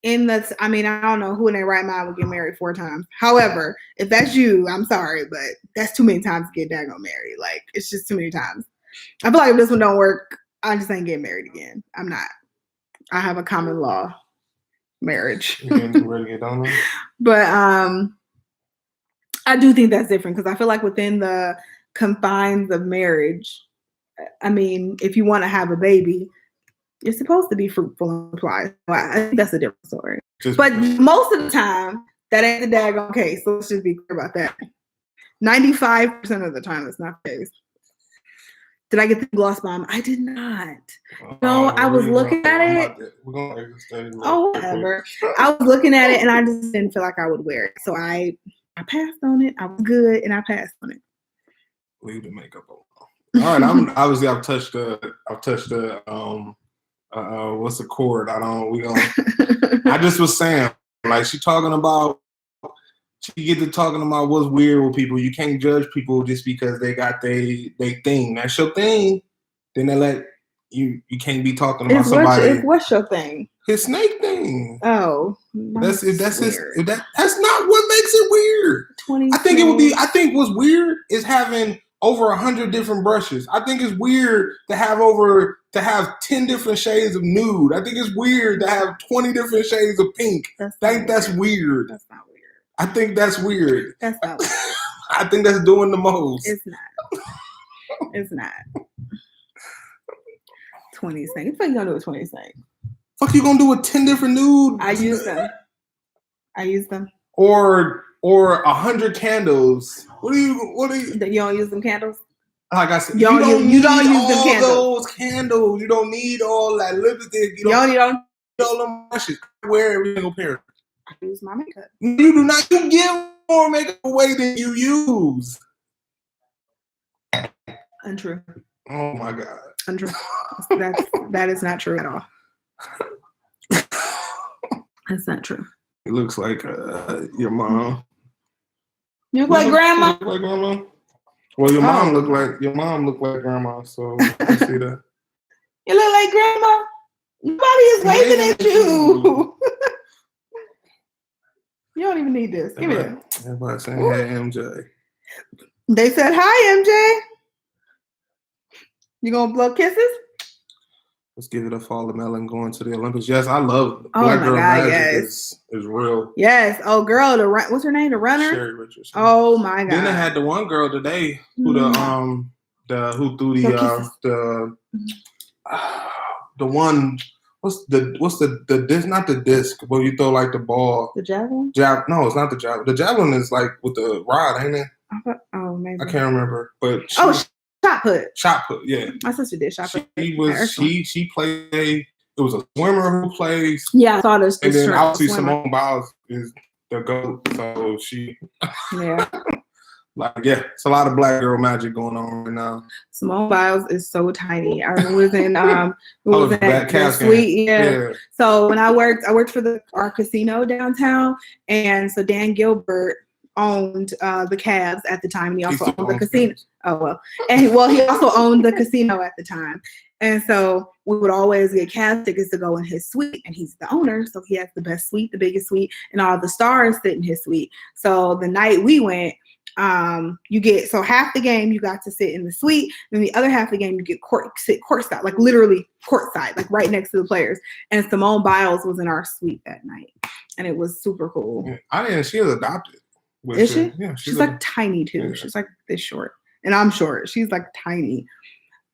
I don't know who in their right mind would get married 4 times. However, if that's you, I'm sorry, but that's too many times to get daggone married. Like, it's just too many times. I feel like if this one don't work, I just ain't getting married again. I'm not. I have a common law marriage. You getting ready to get done with? But I do think that's different, because I feel like within the confines of marriage, if you want to have a baby, you're supposed to be fruitful and apply. So I think that's a different story. But most of the time, that ain't the daggone case. So let's just be clear about that. 95% of the time, it's not the case. Did I get the gloss bomb? I did not. No, I was looking at it. We're gonna study. Oh, whatever. I was looking at it, and I just didn't feel like I would wear it. So I passed on it. I was good, and I passed on it. Leave the makeup on. All right, I've touched the what's the chord? I just was saying, like, she get to talking about what's weird with people. You can't judge people just because they got they thing. That's your thing. Then they let you can't be talking about somebody. What's your thing? His snake thing. Oh, that's not what makes it weird. I think what's weird is having over 100 different brushes. I think it's weird to have 10 different shades of nude. I think it's weird to have 20 different shades of pink. That's weird. That's not weird. I think that's weird. That's not weird. I think that's doing the most. It's not. It's not. 20 snakes. What are you gonna do with 20 snakes? Fuck you gonna do with 10 different nude? I use them. Or 100 candles. What are you? You don't use them candles? Like I said, you don't use them candles. Those candles. You don't need all that lipstick. You don't need all them brushes. I wear every single pair. I use my makeup. You do not. You give more makeup away than you use. Untrue. Oh my God. Untrue. That is not true at all. That's not true. It looks like your mom. You look like grandma? Look like grandma? Well, your mom looked like grandma, so I see that. You look like grandma? Nobody is waving at you. You don't even need this. Give me that. Everybody saying, hey, MJ. They said, hi, MJ. You gonna blow kisses? Let's give it a fall melon going to the Olympics. Yes, I love Black Girl Magic is real. Yes. Oh, girl, what's her name? The runner? Sherry Richardson. Oh my God. Then they had the one girl today who who threw the one. What's the disc? Not the disc, but you throw like the ball. The javelin? No, it's not the javelin. The javelin is like with the rod, ain't it? Oh, maybe. I can't remember, but shot put. Shot put, yeah. My sister did shot put. She played. It was a swimmer who plays. Yeah, I saw this. And then obviously Simone Biles is the GOAT, so she. Yeah. It's a lot of Black Girl Magic going on right now. Simone Biles is so tiny. I was in that suite. Yeah. So when I worked for our casino downtown, and so Dan Gilbert owned the Cavs at the time, and he also owned the casino. Oh well, and he also owned the casino at the time. And so we would always get cast tickets to go in his suite, and he's the owner, so he has the best suite, the biggest suite, and all the stars sit in his suite. So the night we went, you get, so half the game you got to sit in the suite, and the other half of the game you get sit courtside, like literally courtside, like right next to the players. And Simone Biles was in our suite that night, and it was super cool. She is adopted. Is she? Yeah, she's like tiny too. Yeah. She's like this short, and I'm short. She's like tiny.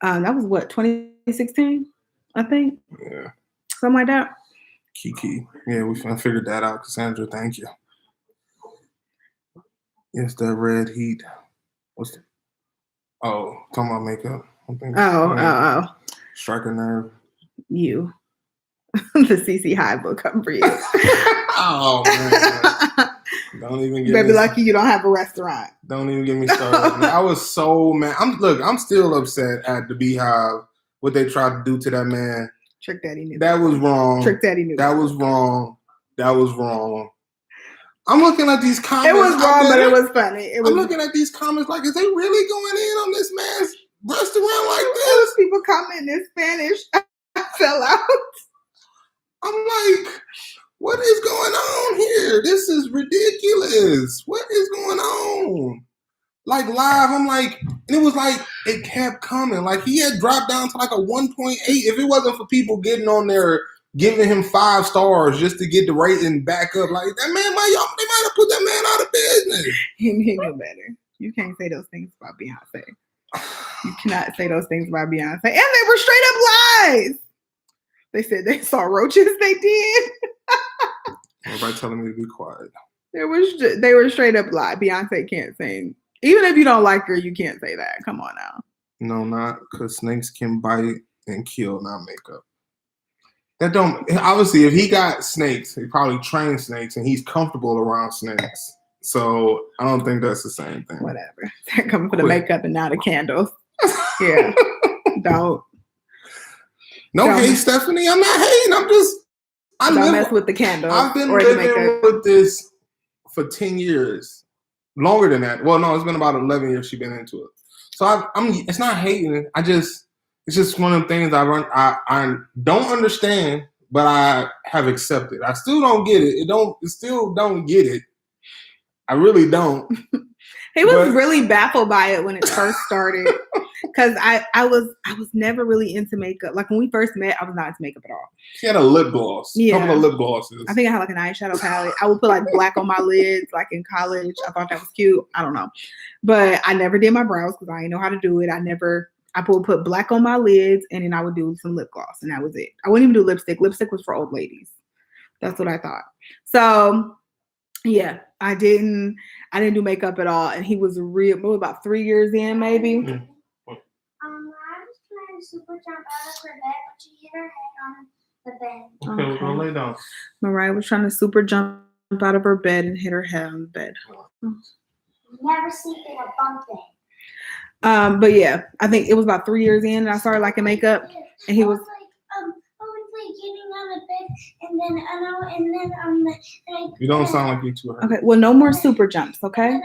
That was what, 2016, I think. Yeah, something like that. Kiki. Yeah, we figured that out. Cassandra, thank you. Yes, that red heat. What's the? Oh, talking about makeup. Oh. Strike a nerve. You. The CC High book come for you. Oh man. Don't even get Baby, lucky you don't have a restaurant. Don't even get me started. I was so mad. I'm still upset at the Beehive, what they tried to do to that man. Trick Daddy knew. That was wrong. Trick Daddy knew. That was wrong. That was wrong. I'm looking at these comments. It was wrong, but it was funny. I'm looking at these comments like, is they really going in on this man's restaurant like this? People commenting in Spanish. I fell out. I'm like, what is going on here? This is ridiculous. What is going on? Like live, I'm like, and it was like, it kept coming. Like he had dropped down to like a 1.8. If it wasn't for people getting on there, giving him 5 stars just to get the rating back up, like that man, they might have put that man out of business. He knew better. You can't say those things about Beyonce. You cannot say those things about Beyonce. And they were straight up lies. They said they saw roaches. They did. Everybody telling me to be quiet. They were straight up lie. Beyonce can't sing. Even if you don't like her, you can't say that. Come on now. No, not because snakes can bite and kill, not makeup. That don't, obviously, if he got snakes, he probably trained snakes and he's comfortable around snakes. So I don't think that's the same thing. Whatever. They're coming for the makeup and not the candles. Yeah. Don't. No hate, Stephanie. I'm not hating. Don't mess with the candles. I've been living with this for 10 years. Longer than that. Well, no, it's been about 11 years she's been into it. So it's not hating. It's just one of the things I don't understand, but I have accepted. I still don't get it. Still don't get it. I really don't. He was really baffled by it when it first started. Because I was never really into makeup. Like when we first met, I was not into makeup at all. She had a lip gloss. Yeah. A couple of lip glosses. I think I had like an eyeshadow palette. I would put like black on my lids, like in college. I thought that was cute. I don't know. But I never did my brows because I didn't know how to do it. I would put black on my lids and then I would do some lip gloss and that was it. I wouldn't even do lipstick. Lipstick was for old ladies. That's what I thought. So yeah, I didn't do makeup at all. And he was about 3 years in maybe. Mm-hmm. I was trying to super jump out of her bed, but she hit her head on the bed. Okay, we're gonna lay down. Mariah was trying to super jump out of her bed and hit her head on the bed. Never sleep in a bunk bed. But yeah, I think it was about 3 years in and I started liking makeup, and he was like getting on the bed, and then you don't sound like you too hurt. Okay, well, no more super jumps, okay? And then I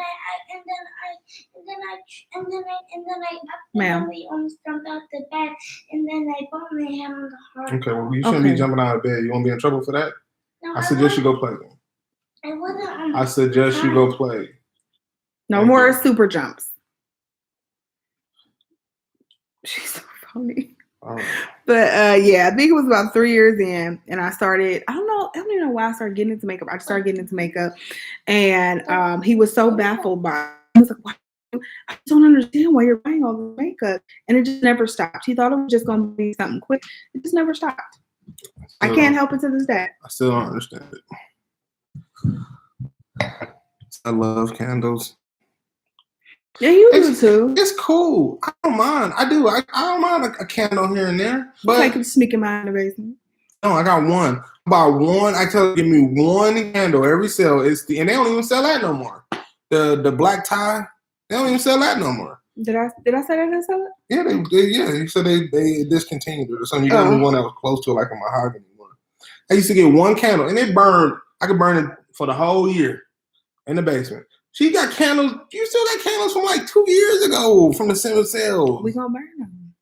Ma'am. accidentally almost jumped out the bed, and then I bumped my head on the heart. Okay, well, you shouldn't be jumping out of bed. You won't be in trouble for that? No, I suggest you go play then. I wasn't. I suggest you go play. No more super jumps. She's so funny. All right. But yeah, I think it was about 3 years in, and I don't even know why I started getting into makeup. I just started getting into makeup, and he was so baffled by it. He was like, "Why? I don't understand why you're buying all the makeup," and it just never stopped. He thought it was just going to be something quick. It just never stopped. I can't help it to this day. I still don't understand it. I love candles. Yeah, you do too. It's cool. I don't mind. I do. I don't mind a candle here and there. But Like him sneaking mine in the basement. no, I got one. I buy one. I tell you, give me one candle every sale. And they don't even sell that no more. The black tie, they don't even sell that no more. Did I say that I sell it? Yeah, you said they discontinued it or something. You got me one that was close to like a mahogany one. I used to get one candle and it burned. I could burn it for the whole year in the basement. She got candles. You still got candles from like 2 years ago from the summer sale. We gonna burn them.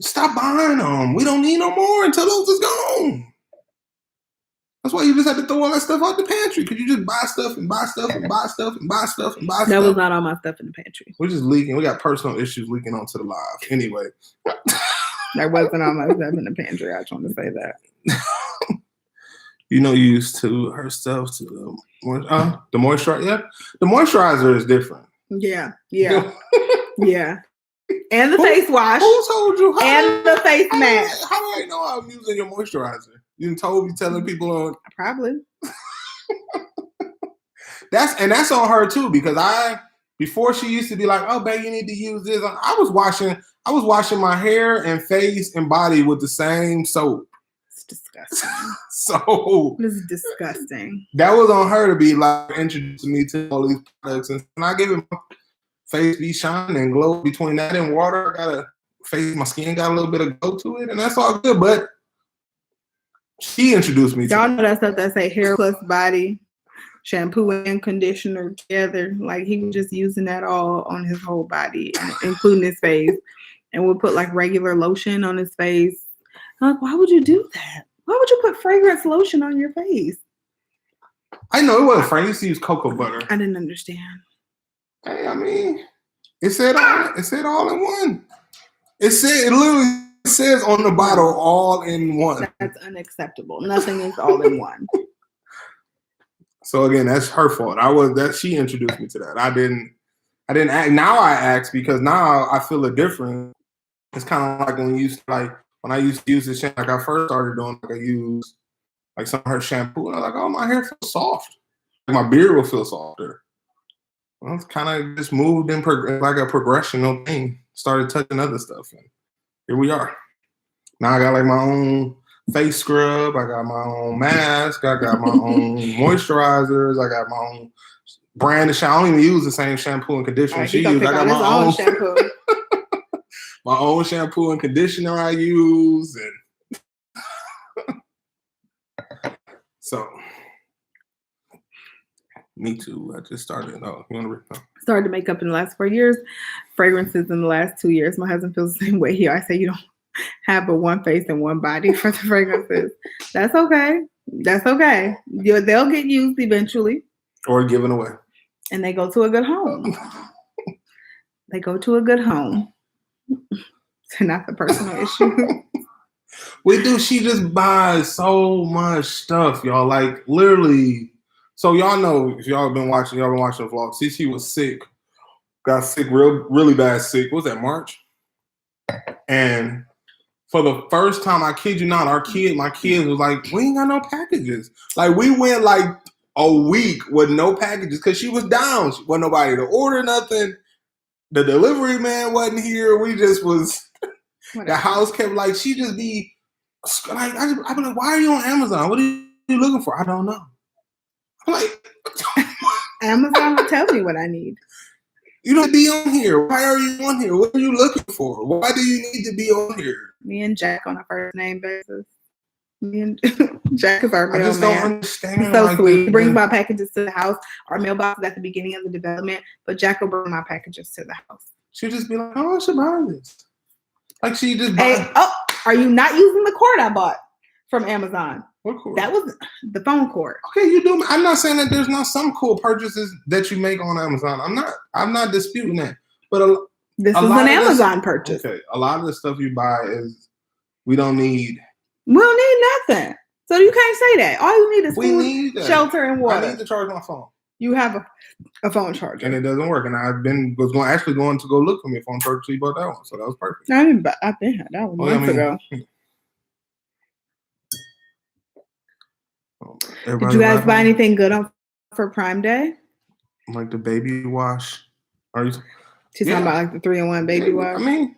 Stop buying them. We don't need no more until those is gone. That's why you just had to throw all that stuff out the pantry, because you just buy stuff and buy stuff and buy stuff and buy stuff and buy stuff. That was not all my stuff in the pantry. We're just leaking. We got personal issues leaking onto the live. Anyway. That wasn't all my stuff in the pantry. I just want to say that. You used to her stuff to the moisturizer. Yeah, the moisturizer is different. Yeah. Yeah. And the face wash. Who told you? And the face mask. How do I know I'm using your moisturizer? You telling people on. Probably. That's on her too, because before she used to be like, oh babe, you need to use this. I was washing my hair and face and body with the same soap. It's disgusting. So this is disgusting. That was on her to be like introducing me to all these products, and I give it my face be shining and glow. Between that and water, my skin got a little bit of glow to it, and that's all good. But she introduced me to y'all know that stuff that say hair plus body, shampoo and conditioner together. Like he was just using that all on his whole body, including his face, and would put like regular lotion on his face. I'm like, why would you do that? Why would you put fragrance lotion on your face? I know it wasn't fragrance. He used cocoa butter. I didn't understand. Hey, I mean, it said all in one. It literally says on the bottle all in one. That's unacceptable. Nothing is all in one. So again, that's her fault. She introduced me to that. I didn't act. Now I ask because now I feel it different. It's kind of like when I used to use this shampoo, like I first started doing, like I used like some of her shampoo, and I was like, oh, my hair feels soft. Like my beard will feel softer. Well, it's kind of just moved in like a progressional thing. Started touching other stuff, and here we are. Now I got like my own face scrub. I got my own mask. I got my own moisturizers. I got my own brand of shampoo. I don't even use the same shampoo and conditioner she used. I got my own shampoo. My own shampoo and conditioner I use, and so me too. I just started. Oh, you want to? Started makeup in the last 4 years. Fragrances in the last 2 years. My husband feels the same way here. I say you don't have but one face and one body for the fragrances. That's okay. That's okay. They'll get used eventually, or given away, and they go to a good home. They go to a good home. So not the personal issue. We do. She just buys so much stuff, y'all. Like literally. So y'all know, if y'all been watching the vlog. CC was sick, got sick, really bad sick. What was that, March? And for the first time, I kid you not, my kids was like, we ain't got no packages. Like we went like a week with no packages because she was down. She wasn't nobody to order nothing. The delivery man wasn't here. We just was. Whatever. The house kept like she just be like I be like, why are you on Amazon? What are you looking for? I don't know. I'm like Amazon will tell me what I need. You don't be on here. Why are you on here? What are you looking for? Why do you need to be on here? Me and Jack on a first name basis. Me and Jack is our mailman. I just don't understand. He's so sweet. He brings my packages to the house. Our mailbox is at the beginning of the development, but Jack will bring my packages to the house. She'll just be like, oh, I should buy this. Like she just hey, are you not using the cord I bought from Amazon? What cord? That was the phone cord. Okay, you do. I'm not saying that there's not some cool purchases that you make on Amazon. I'm not disputing that. But this is an Amazon purchase. Okay, a lot of the stuff you buy is we don't need. We don't need nothing. So you can't say that. All you need is food, shelter, and water. I need to charge my phone. You have a phone charger, and it doesn't work. And was going to go look for me a phone charger. So you bought that one, so that was perfect. I've been had that one months ago. Did you guys buy anything good for Prime Day? Like the baby wash. Are you? She's talking about like the 3-in-1 baby wash. I mean,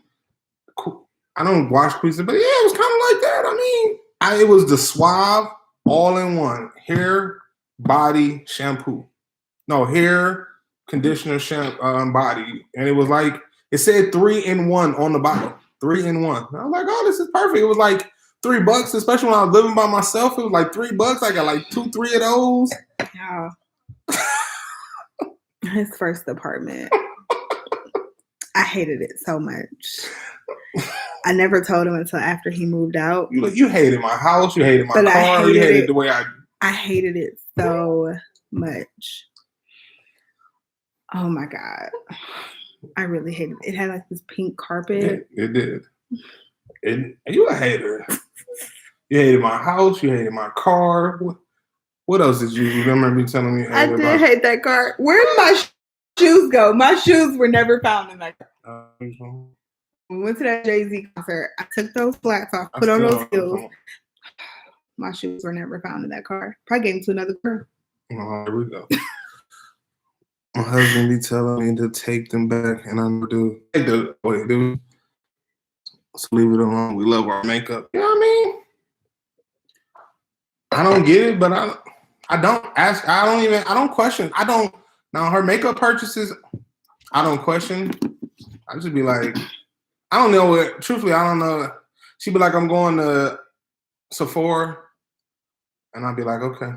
cool. I don't wash pieces, but yeah, it was kind of like that. I mean, it was the Suave all-in-one hair, body, shampoo. No, hair, conditioner, shampoo, body. And it was like, it said 3-in-1 on the bottle. 3-in-1. I was like, oh, this is perfect. It was like $3, especially when I was living by myself. It was like $3. I got like 2-3 of those. Yeah. His first apartment. I hated it so much. I never told him until after he moved out. You hated my house. You hated my But I car. You hated hated it. the way I hated it so much. Oh my God. I really hated it. It had like this pink carpet. It did. And you a hater. You hated my house. You hated my car. What else did you remember me telling me? I did hate that car. Where did my shoes go? My shoes were never found in that car. We went to that Jay-Z concert. I took those flats off, put on those heels. My shoes were never found in that car. Probably gave them to another girl. Oh, here we go. My husband be telling me to take them back, and I never do. So leave it alone. We love our makeup. You know what I mean? I don't get it, but I don't ask. I don't question. Now her makeup purchases, I don't question. I just be like, I don't know what. Truthfully, I don't know. She'd be like, I'm going to Sephora, and I'd be like, okay.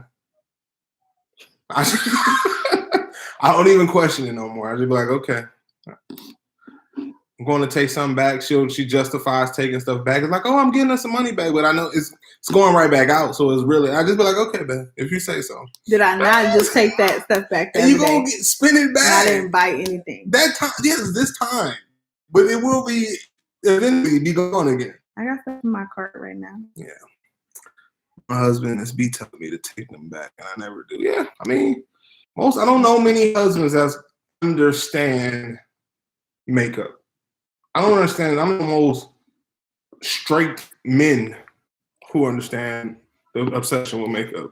I don't even question it no more. I just be like, okay. I'm going to take something back. She justifies taking stuff back. It's like, oh, I'm getting us some money back, but I know it's going right back out. So it's really, I just be like, okay, man, if you say so. Did I not just take that stuff back? And you gonna spin it back? I didn't buy anything. That time, yes, this time, but it will be eventually be gone again. I got stuff in my cart right now. Yeah, my husband is telling me to take them back, and I never do. Yeah, I mean, I don't know many husbands that understand makeup. I don't understand. I'm the most straight men who understand the obsession with makeup.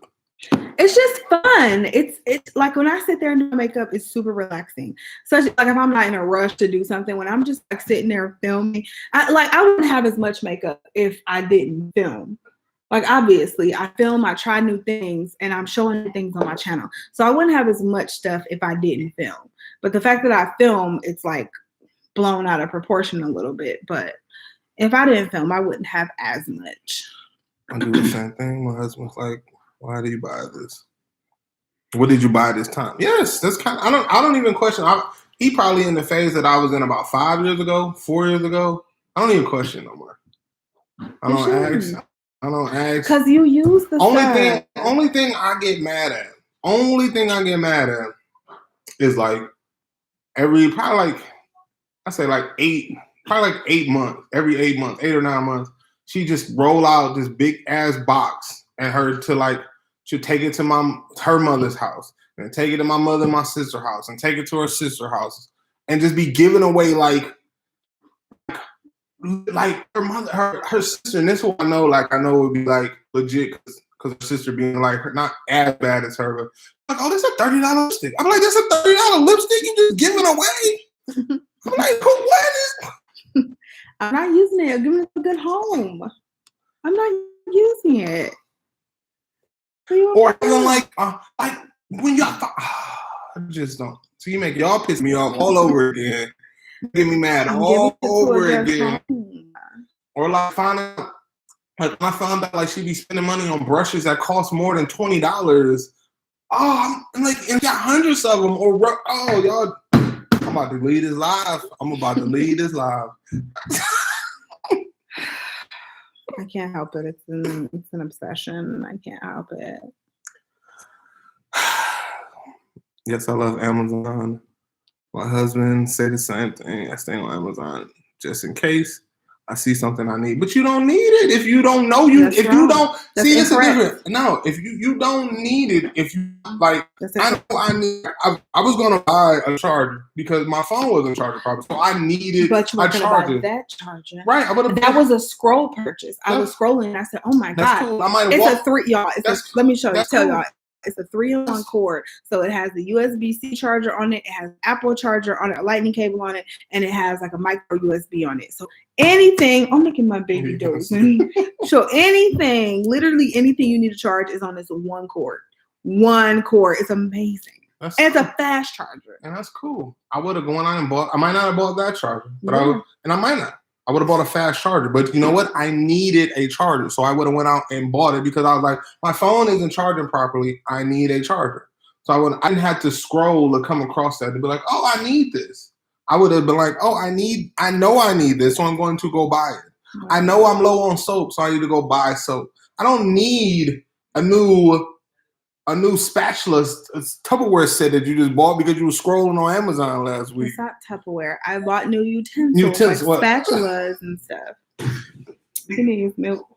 It's just fun. It's like when I sit there and do makeup, it's super relaxing. Such like if I'm not in a rush to do something, when I'm just like sitting there filming, I wouldn't have as much makeup if I didn't film. Like obviously, I film, I try new things, and I'm showing things on my channel. So I wouldn't have as much stuff if I didn't film. But the fact that I film, it's like blown out of proportion a little bit. But if I didn't film, I wouldn't have as much. I do the same thing. My husband's like, why do you buy this? What did you buy this time? Yes, that's kind of, I don't even question. He probably in the phase that I was in about 4 years ago. I don't even question no more. I don't ask. Because you use the only thing I get mad at is like every probably like I say like 8 months, every 8 months, 8 or 9 months, she just roll out this big ass box and she'll take it to her mother's house and take it to my mother and my sister's house and take it to her sister's house and just be giving away like her mother, her sister. And this one I know it would be like legit because her sister being like her, not as bad as her, but like, oh, that's a $30 lipstick. I'm like, that's a $30 lipstick you just giving away. I'm like, what is? I'm not using it. I'm giving it a good home. I'm not using it. Or even like when y'all, I just don't. So you make y'all piss me off all over again. Get me mad all over again. Or like when I found out like she be spending money on brushes that cost more than $20. Oh, I'm like, and got hundreds of them. Or y'all, I'm about to leave this live. I can't help it. It's an obsession. I can't help it. Yes, I love Amazon. My husband said the same thing. I stay on Amazon just in case I see something I need. But you don't need it if you don't know you. That's if wrong. You don't That's see, incorrect. It's different. No, if you don't need it, if you like, I know I need. I was gonna buy a charger because my phone wasn't charging properly, so I needed a charger. That charger, right? That was a scroll purchase. I was scrolling and I said, "Oh my god, cool. It's a 3, y'all. Let me show you. Tell y'all." It's a 3-in-1 cord. So it has the USB-C charger on it. It has an Apple charger on it, a lightning cable on it, and it has like a micro USB on it. So anything, I'm making my baby doze. So literally anything you need to charge is on this one cord. One cord. It's amazing. It's a fast charger. And that's cool. I would have gone on and bought, I might not have bought that charger, but I might not. I would have bought a fast charger, but you know what? I needed a charger. So I would have went out and bought it because I was like, my phone isn't charging properly. I need a charger. So I didn't have to scroll to come across that to be like, oh, I need this. I would have been like, oh, I know I need this. So I'm going to go buy it. I know I'm low on soap, so I need to go buy soap. I don't need a new spatula, Tupperware set that you just bought because you were scrolling on Amazon last week. It's not Tupperware. I bought new utensils like spatulas and stuff. He needs milk.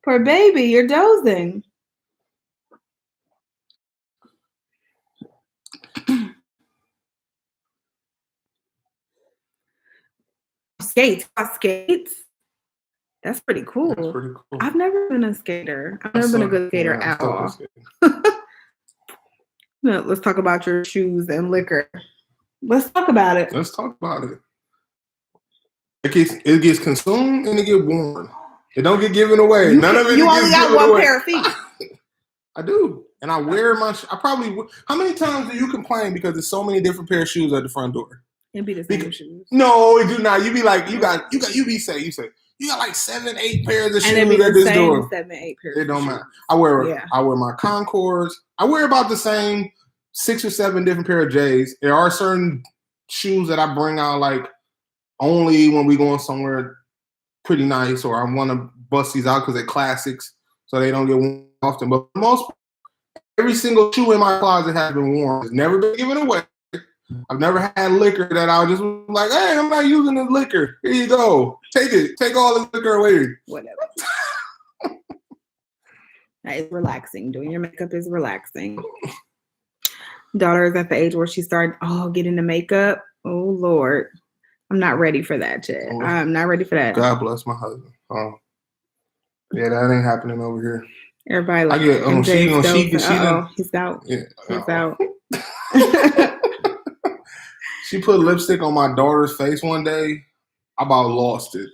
Poor baby, you're dozing. Skates. That's pretty cool. That's pretty cool. I've never been a skater. I've never been a good skater at all. No, let's talk about your shoes and liquor. Let's talk about it. Let's talk about it. It gets consumed and it gets worn. It don't get given away. None of it. You only got one pair of feet. I do, and I wear my. I probably. How many times do you complain because there's so many different pair of shoes at the front door? It'd be the same shoes. No, it do not. You be like, you got like 7, 8 pairs of shoes at this door. 7, 8 pairs. It don't matter. I wear my Concords. I wear about the same 6 or 7 different pair of J's. There are certain shoes that I bring out like only when we going somewhere pretty nice, or I want to bust these out because they're classics, so they don't get worn often. But for the most part, every single shoe in my closet has been worn. It's never been given away. I've never had liquor that I was just like, hey, I'm not using this liquor. Here you go. Take it. Take all this liquor away. Whatever. That is relaxing. Doing your makeup is relaxing. Daughter is at the age where she started getting the makeup. Oh, Lord. I'm not ready for that yet. I'm not ready for that. God bless my husband. Yeah, that ain't happening over here. Everybody like, he's out. Yeah, he's out. She put lipstick on my daughter's face one day. I about lost it.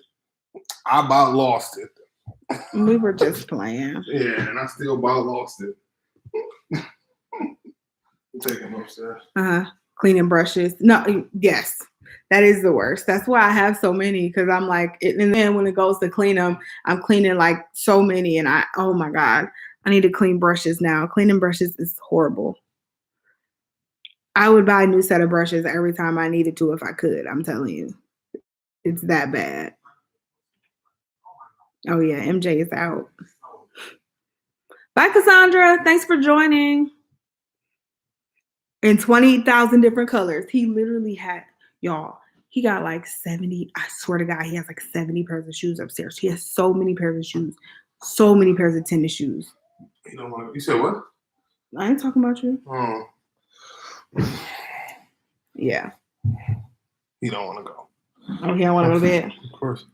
We were just playing. Yeah, and I still about lost it. Take him upstairs. Cleaning brushes. No, yes. That is the worst. That's why I have so many, because I'm like, and then when it goes to clean them, I'm cleaning like so many, and oh my God, I need to clean brushes now. Cleaning brushes is horrible. I would buy a new set of brushes every time I needed to if I could. I'm telling you, it's that bad. Oh yeah, MJ is out. Bye, Cassandra. Thanks for joining. In 20,000 different colors. He literally had, y'all, he got like 70. I swear to God, he has like 70 pairs of shoes upstairs. He has so many pairs of shoes. So many pairs of tennis shoes. You don't want to, you said what? I ain't talking about you. Oh. Yeah. He don't want to go. Oh, he don't want to go to bed? Of course.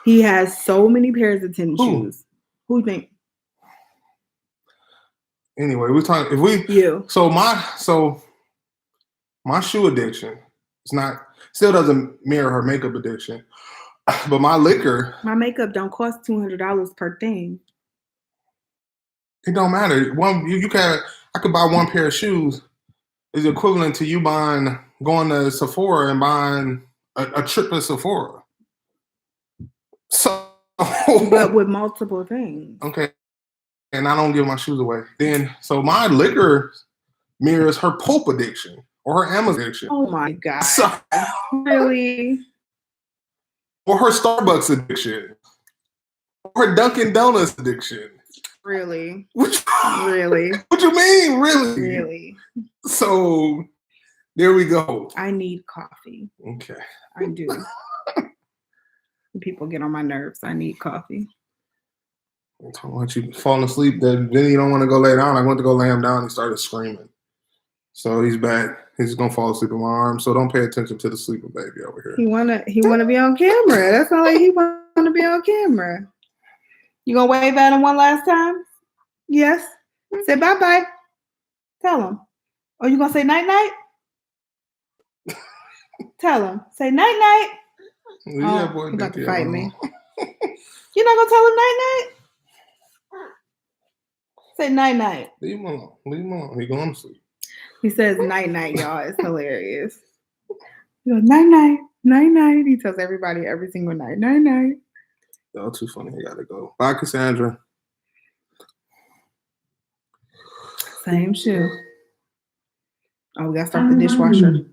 He has so many pairs of tennis shoes. Who you think? Anyway, we're talking. So my shoe addiction still doesn't mirror her makeup addiction, but my liquor. My makeup don't cost $200 per thing. It don't matter. I could buy one pair of shoes is equivalent to you going to Sephora and buying a trip to Sephora. So, but with multiple things. Okay. And I don't give my shoes away. So my liquor mirrors her pulp addiction or her Amazon addiction. Oh my God. Really? Or her Starbucks addiction. Or her Dunkin' Donuts addiction. Really? Really? What you mean, really? Really? So there we go. I need coffee. Okay. I do. People get on my nerves. I need coffee. I'm talking about you falling asleep. Then you don't want to go lay down. I went to go lay him down. He started screaming. So he's back. He's gonna fall asleep in my arms. So don't pay attention to the sleeping baby over here. He wanna be on camera. That's not like he wanna be on camera. You gonna wave at him one last time? Yes. Say bye-bye. Tell him. Oh, you gonna say night-night? Tell him. Say night-night. Yeah, boy. He's about to fight me. You're not gonna tell him night-night? Say night-night. Leave him alone. He's going to sleep. He says night-night, y'all. It's hilarious. He goes, night-night, night-night. He tells everybody every single night, night-night. Y'all too funny. I gotta go. Bye, Cassandra. Same shoe. Oh, we gotta start the dishwasher.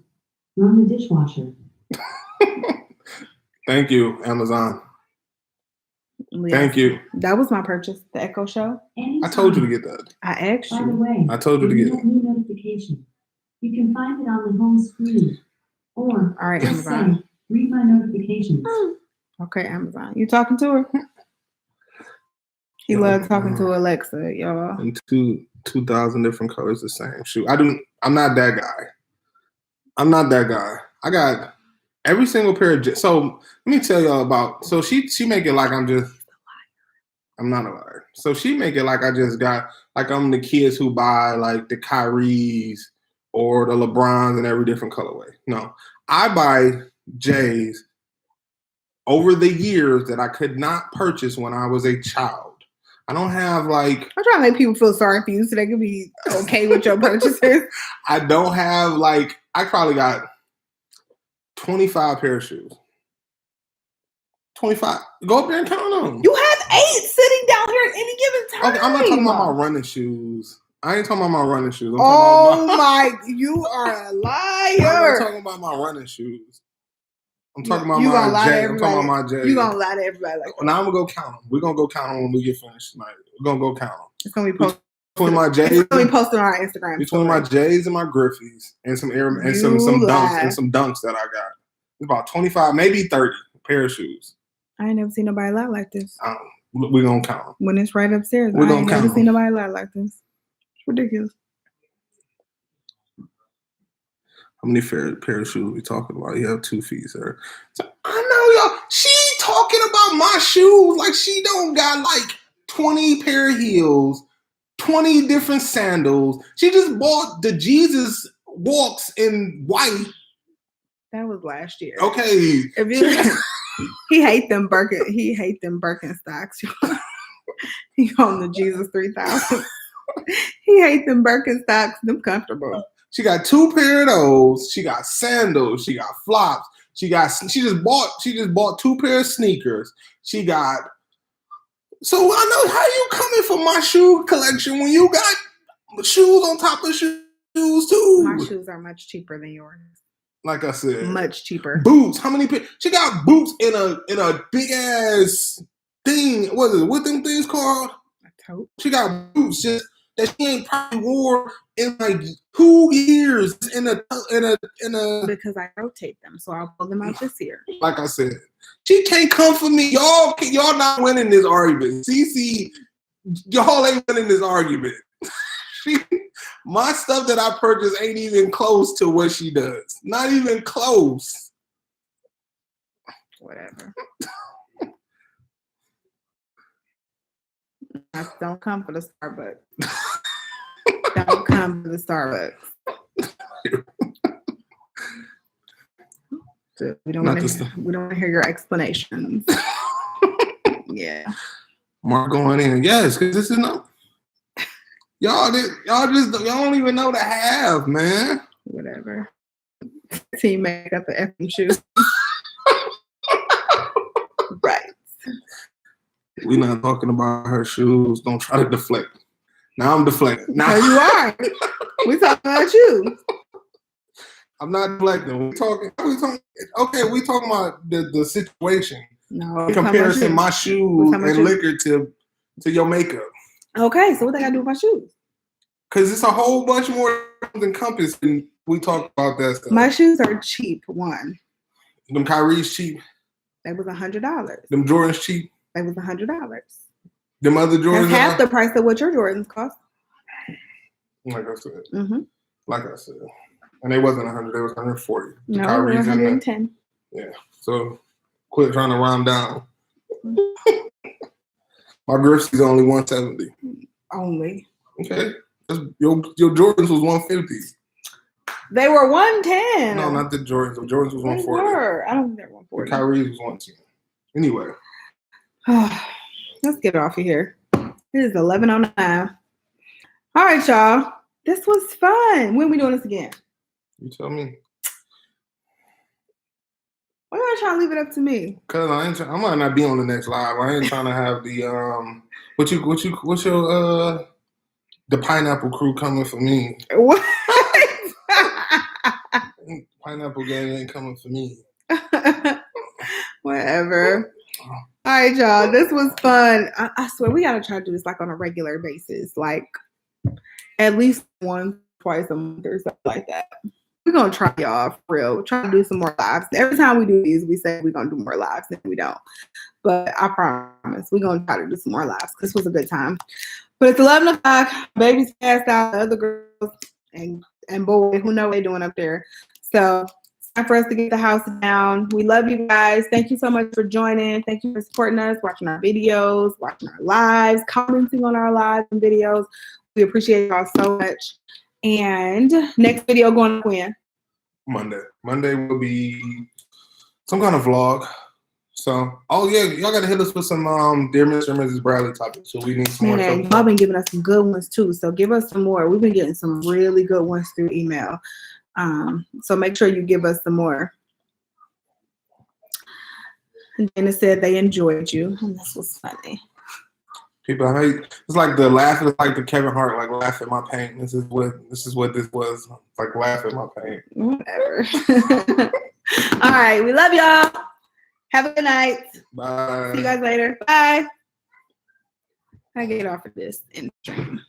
Run the dishwasher. Thank you, Amazon. Yes. Thank you. That was my purchase, the Echo Show. I told you to get that. I asked By the you. way, I told you to when get have it. new notification, you can find it on the home screen. Or All right, just Amazon. say, read my notifications. Okay, Amazon. You talking to her? He loves talking to Alexa, y'all. And 2,000 different colors, the same shoe. I'm not that guy. I got every single pair of. So let me tell y'all about. So she make it like I'm not a liar. So she make it like I just got like I'm the kids who buy like the Kyries or the LeBrons in every different colorway. No, I buy J's over the years that I could not purchase when I was a child. I don't have like. I'm trying to make people feel sorry for you so they can be okay with your purchases. I don't have like. I probably got 25 pair of shoes. 25. Go up there and count them. You have 8 sitting down here at any given time. Okay, I'm not talking about my running shoes. I ain't talking about my running shoes. I'm Oh talking about you are a I'm liar. not talking about my running shoes. I'm talking about You gonna lie to my J. I'm everybody. talking about my J. You gonna lie to everybody like that. Now I'm gonna go count them. We're gonna go count them when we get finished tonight. We're gonna go count them. It's gonna be posted. Between my J's, It's gonna be posted on our Instagram. between my J's and my Griffeys and some air and some dunks that I got. It's about 25, maybe 30 pair of shoes. I ain't never seen nobody lie like this. We're gonna count them. When it's right upstairs, We're I gonna ain't count never seen them. nobody lie like this. It's ridiculous. How many pair of shoes we talking about? You have 2 feet, sir. So, I know y'all. She talking about my shoes like she don't got like 20 pair of heels, 20 different sandals. She just bought the Jesus Walks in white. That was last year. Okay. If you, he hate them Birkenstocks. He on the Jesus 3000. He hate them Birkenstocks. Them comfortable. She got 2 pair of those. She got sandals. She got flops. She just bought 2 pair of sneakers. She got. So I know how you coming for my shoe collection when you got shoes on top of shoes too. My shoes are much cheaper than yours. Like I said, Much cheaper. Boots. How many pairs? She got boots in a big ass thing. What them things called? A tote. She got boots just that she ain't probably wore in like 2 years in a Because I rotate them, so I'll pull them out this year. like I said. She can't come for me. Y'all not winning this argument. CC, y'all ain't winning this argument. My stuff that I purchased ain't even close to what she does. Not even close. Whatever. Don't come for the Starbucks. Don't come for the Starbucks. So we don't want to hear your explanations. Yeah. Mark going in. Yes, because this is not. Y'all don't even know the half, man. Whatever. Teammate got the effing shoes. Right. We're not talking about her shoes. Don't try to deflect. Now I'm deflecting. No, you are. We talking about you. I'm not deflecting. We talking. Okay, we talking about the situation. No. In comparison, my shoes and liquor to your makeup. Okay, so what they got to do with my shoes? Because it's a whole bunch more encompassed when we talk about that stuff. My shoes are cheap, one. Them Kyrie's cheap. They was $100. Them Jordans cheap. They was $100. Them other Jordans. That's half the price of what your Jordans cost. Like I said. Mm-hmm. Like I said. And they wasn't 100. They was 140. The No, Kyrie's 110. Yeah. So quit trying to round down. My Griffey's only 170. Only. Okay. Your Jordans was 150. They were 110. No, not the Jordans. The Jordans was 140. They were. I don't think they're 140. The Kyrie's was 110. Anyway. Let's get off of here. It is 11:09. All right, y'all. This was fun. When are we doing this again? You tell me. Why are you trying to leave it up to me? Cause I might not be on the next live. I ain't trying to have the what's your the pineapple crew coming for me. What? Pineapple gang ain't coming for me. Whatever. All right, y'all. This was fun. I swear we gotta try to do this like on a regular basis, like at least once, twice a month or something like that. We're gonna try, y'all, for real. Try to do some more lives. Every time we do these, we say we're gonna do more lives, and we don't. But I promise we're gonna try to do some more lives. This was a good time. But it's 11 o'clock. Baby's passed out. The other girls and boy, who know what they're doing up there. So it's time for us to get the house down. We love you guys. Thank you so much for joining. Thank you for supporting us, watching our videos, watching our lives, commenting on our lives and videos. We appreciate y'all so much. And next video going up when? Monday. Monday will be some kind of vlog. So, oh yeah, y'all gotta hit us with some Dear Mr. and Mrs. Bradley topics. So we need some more. Y'all been giving us some good ones too. So give us some more. We've been getting some really good ones through email. So make sure you give us some more. And Dana said they enjoyed you, and this was funny. People, I mean, it's like the laugh is like the Kevin Hart, like laugh at my pain. This is what this was. Like laugh at my pain. Whatever. All right, we love y'all. Have a good night. Bye. See you guys later. Bye. I get off of this in stream.